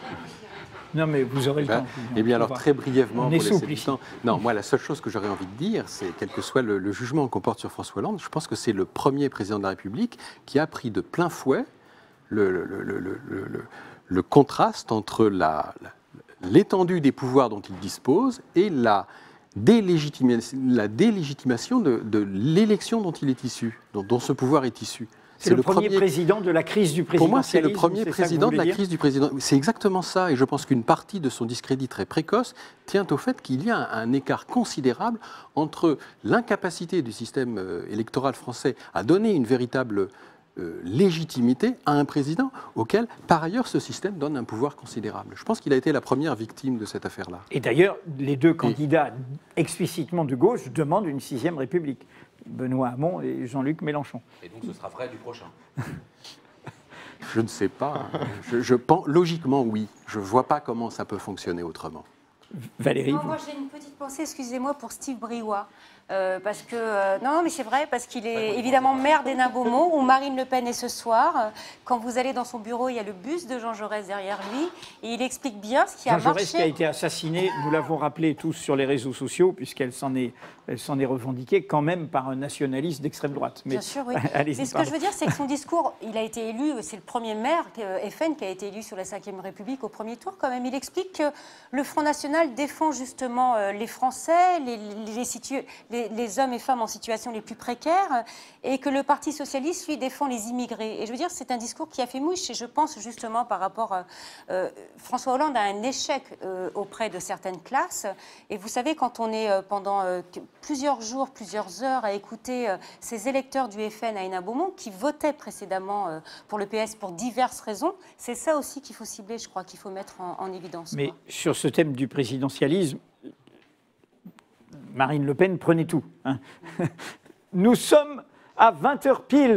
Non, mais vous aurez le temps. Eh bien, alors, très brièvement, on est souple ici. Non, moi, la seule chose que j'aurais envie de dire, c'est, quel que soit le jugement qu'on porte sur François Hollande, je pense que c'est le premier président de la République qui a pris de plein fouet le contraste entre l'étendue des pouvoirs dont il dispose et la délégitimation de l'élection dont il est issu, dont ce pouvoir est issu. C'est le premier président de la crise du présidentialisme. Pour moi, c'est le premier président de la crise du président. C'est exactement ça. Et je pense qu'une partie de son discrédit très précoce tient au fait qu'il y a un écart considérable entre l'incapacité du système électoral français à donner une véritable légitimité à un président auquel, par ailleurs, ce système donne un pouvoir considérable. Je pense qu'il a été la première victime de cette affaire-là. Et d'ailleurs, les deux candidats explicitement de gauche demandent une 6e République. Benoît Hamon et Jean-Luc Mélenchon. Et donc ce sera vrai du prochain. Je ne sais pas. Je pense, logiquement, oui. Je ne vois pas comment ça peut fonctionner autrement. Valérie. Moi, j'ai une petite pensée, excusez-moi, pour Steve Briouat. Parce que, non, mais c'est vrai, parce qu'il est évidemment maire d'Hénin-Beaumont, où Marine Le Pen est ce soir. Quand vous allez dans son bureau, il y a le buste de Jean Jaurès derrière lui, et il explique bien ce qui a marché. Jean Jaurès qui a été assassiné, nous l'avons rappelé tous sur les réseaux sociaux, puisqu'elle s'en est revendiquée quand même par un nationaliste d'extrême droite. Mais, bien sûr, oui. Mais ce que je veux dire, c'est que son discours, il a été élu, c'est le premier maire FN qui a été élu sur la Ve République au premier tour quand même. Il explique que le Front National défend justement les Français, les hommes et femmes en situation les plus précaires, et que le Parti socialiste, lui, défend les immigrés. Et je veux dire, c'est un discours qui a fait mouche, et je pense justement par rapport à... François Hollande a un échec auprès de certaines classes, et vous savez, quand on est pendant plusieurs jours, plusieurs heures à écouter ces électeurs du FN à Hénin-Beaumont, qui votaient précédemment pour le PS pour diverses raisons, c'est ça aussi qu'il faut cibler, je crois, qu'il faut mettre en évidence. Mais sur ce thème du présidentialisme, Marine Le Pen prenait tout. Hein. Nous sommes à 20h pile.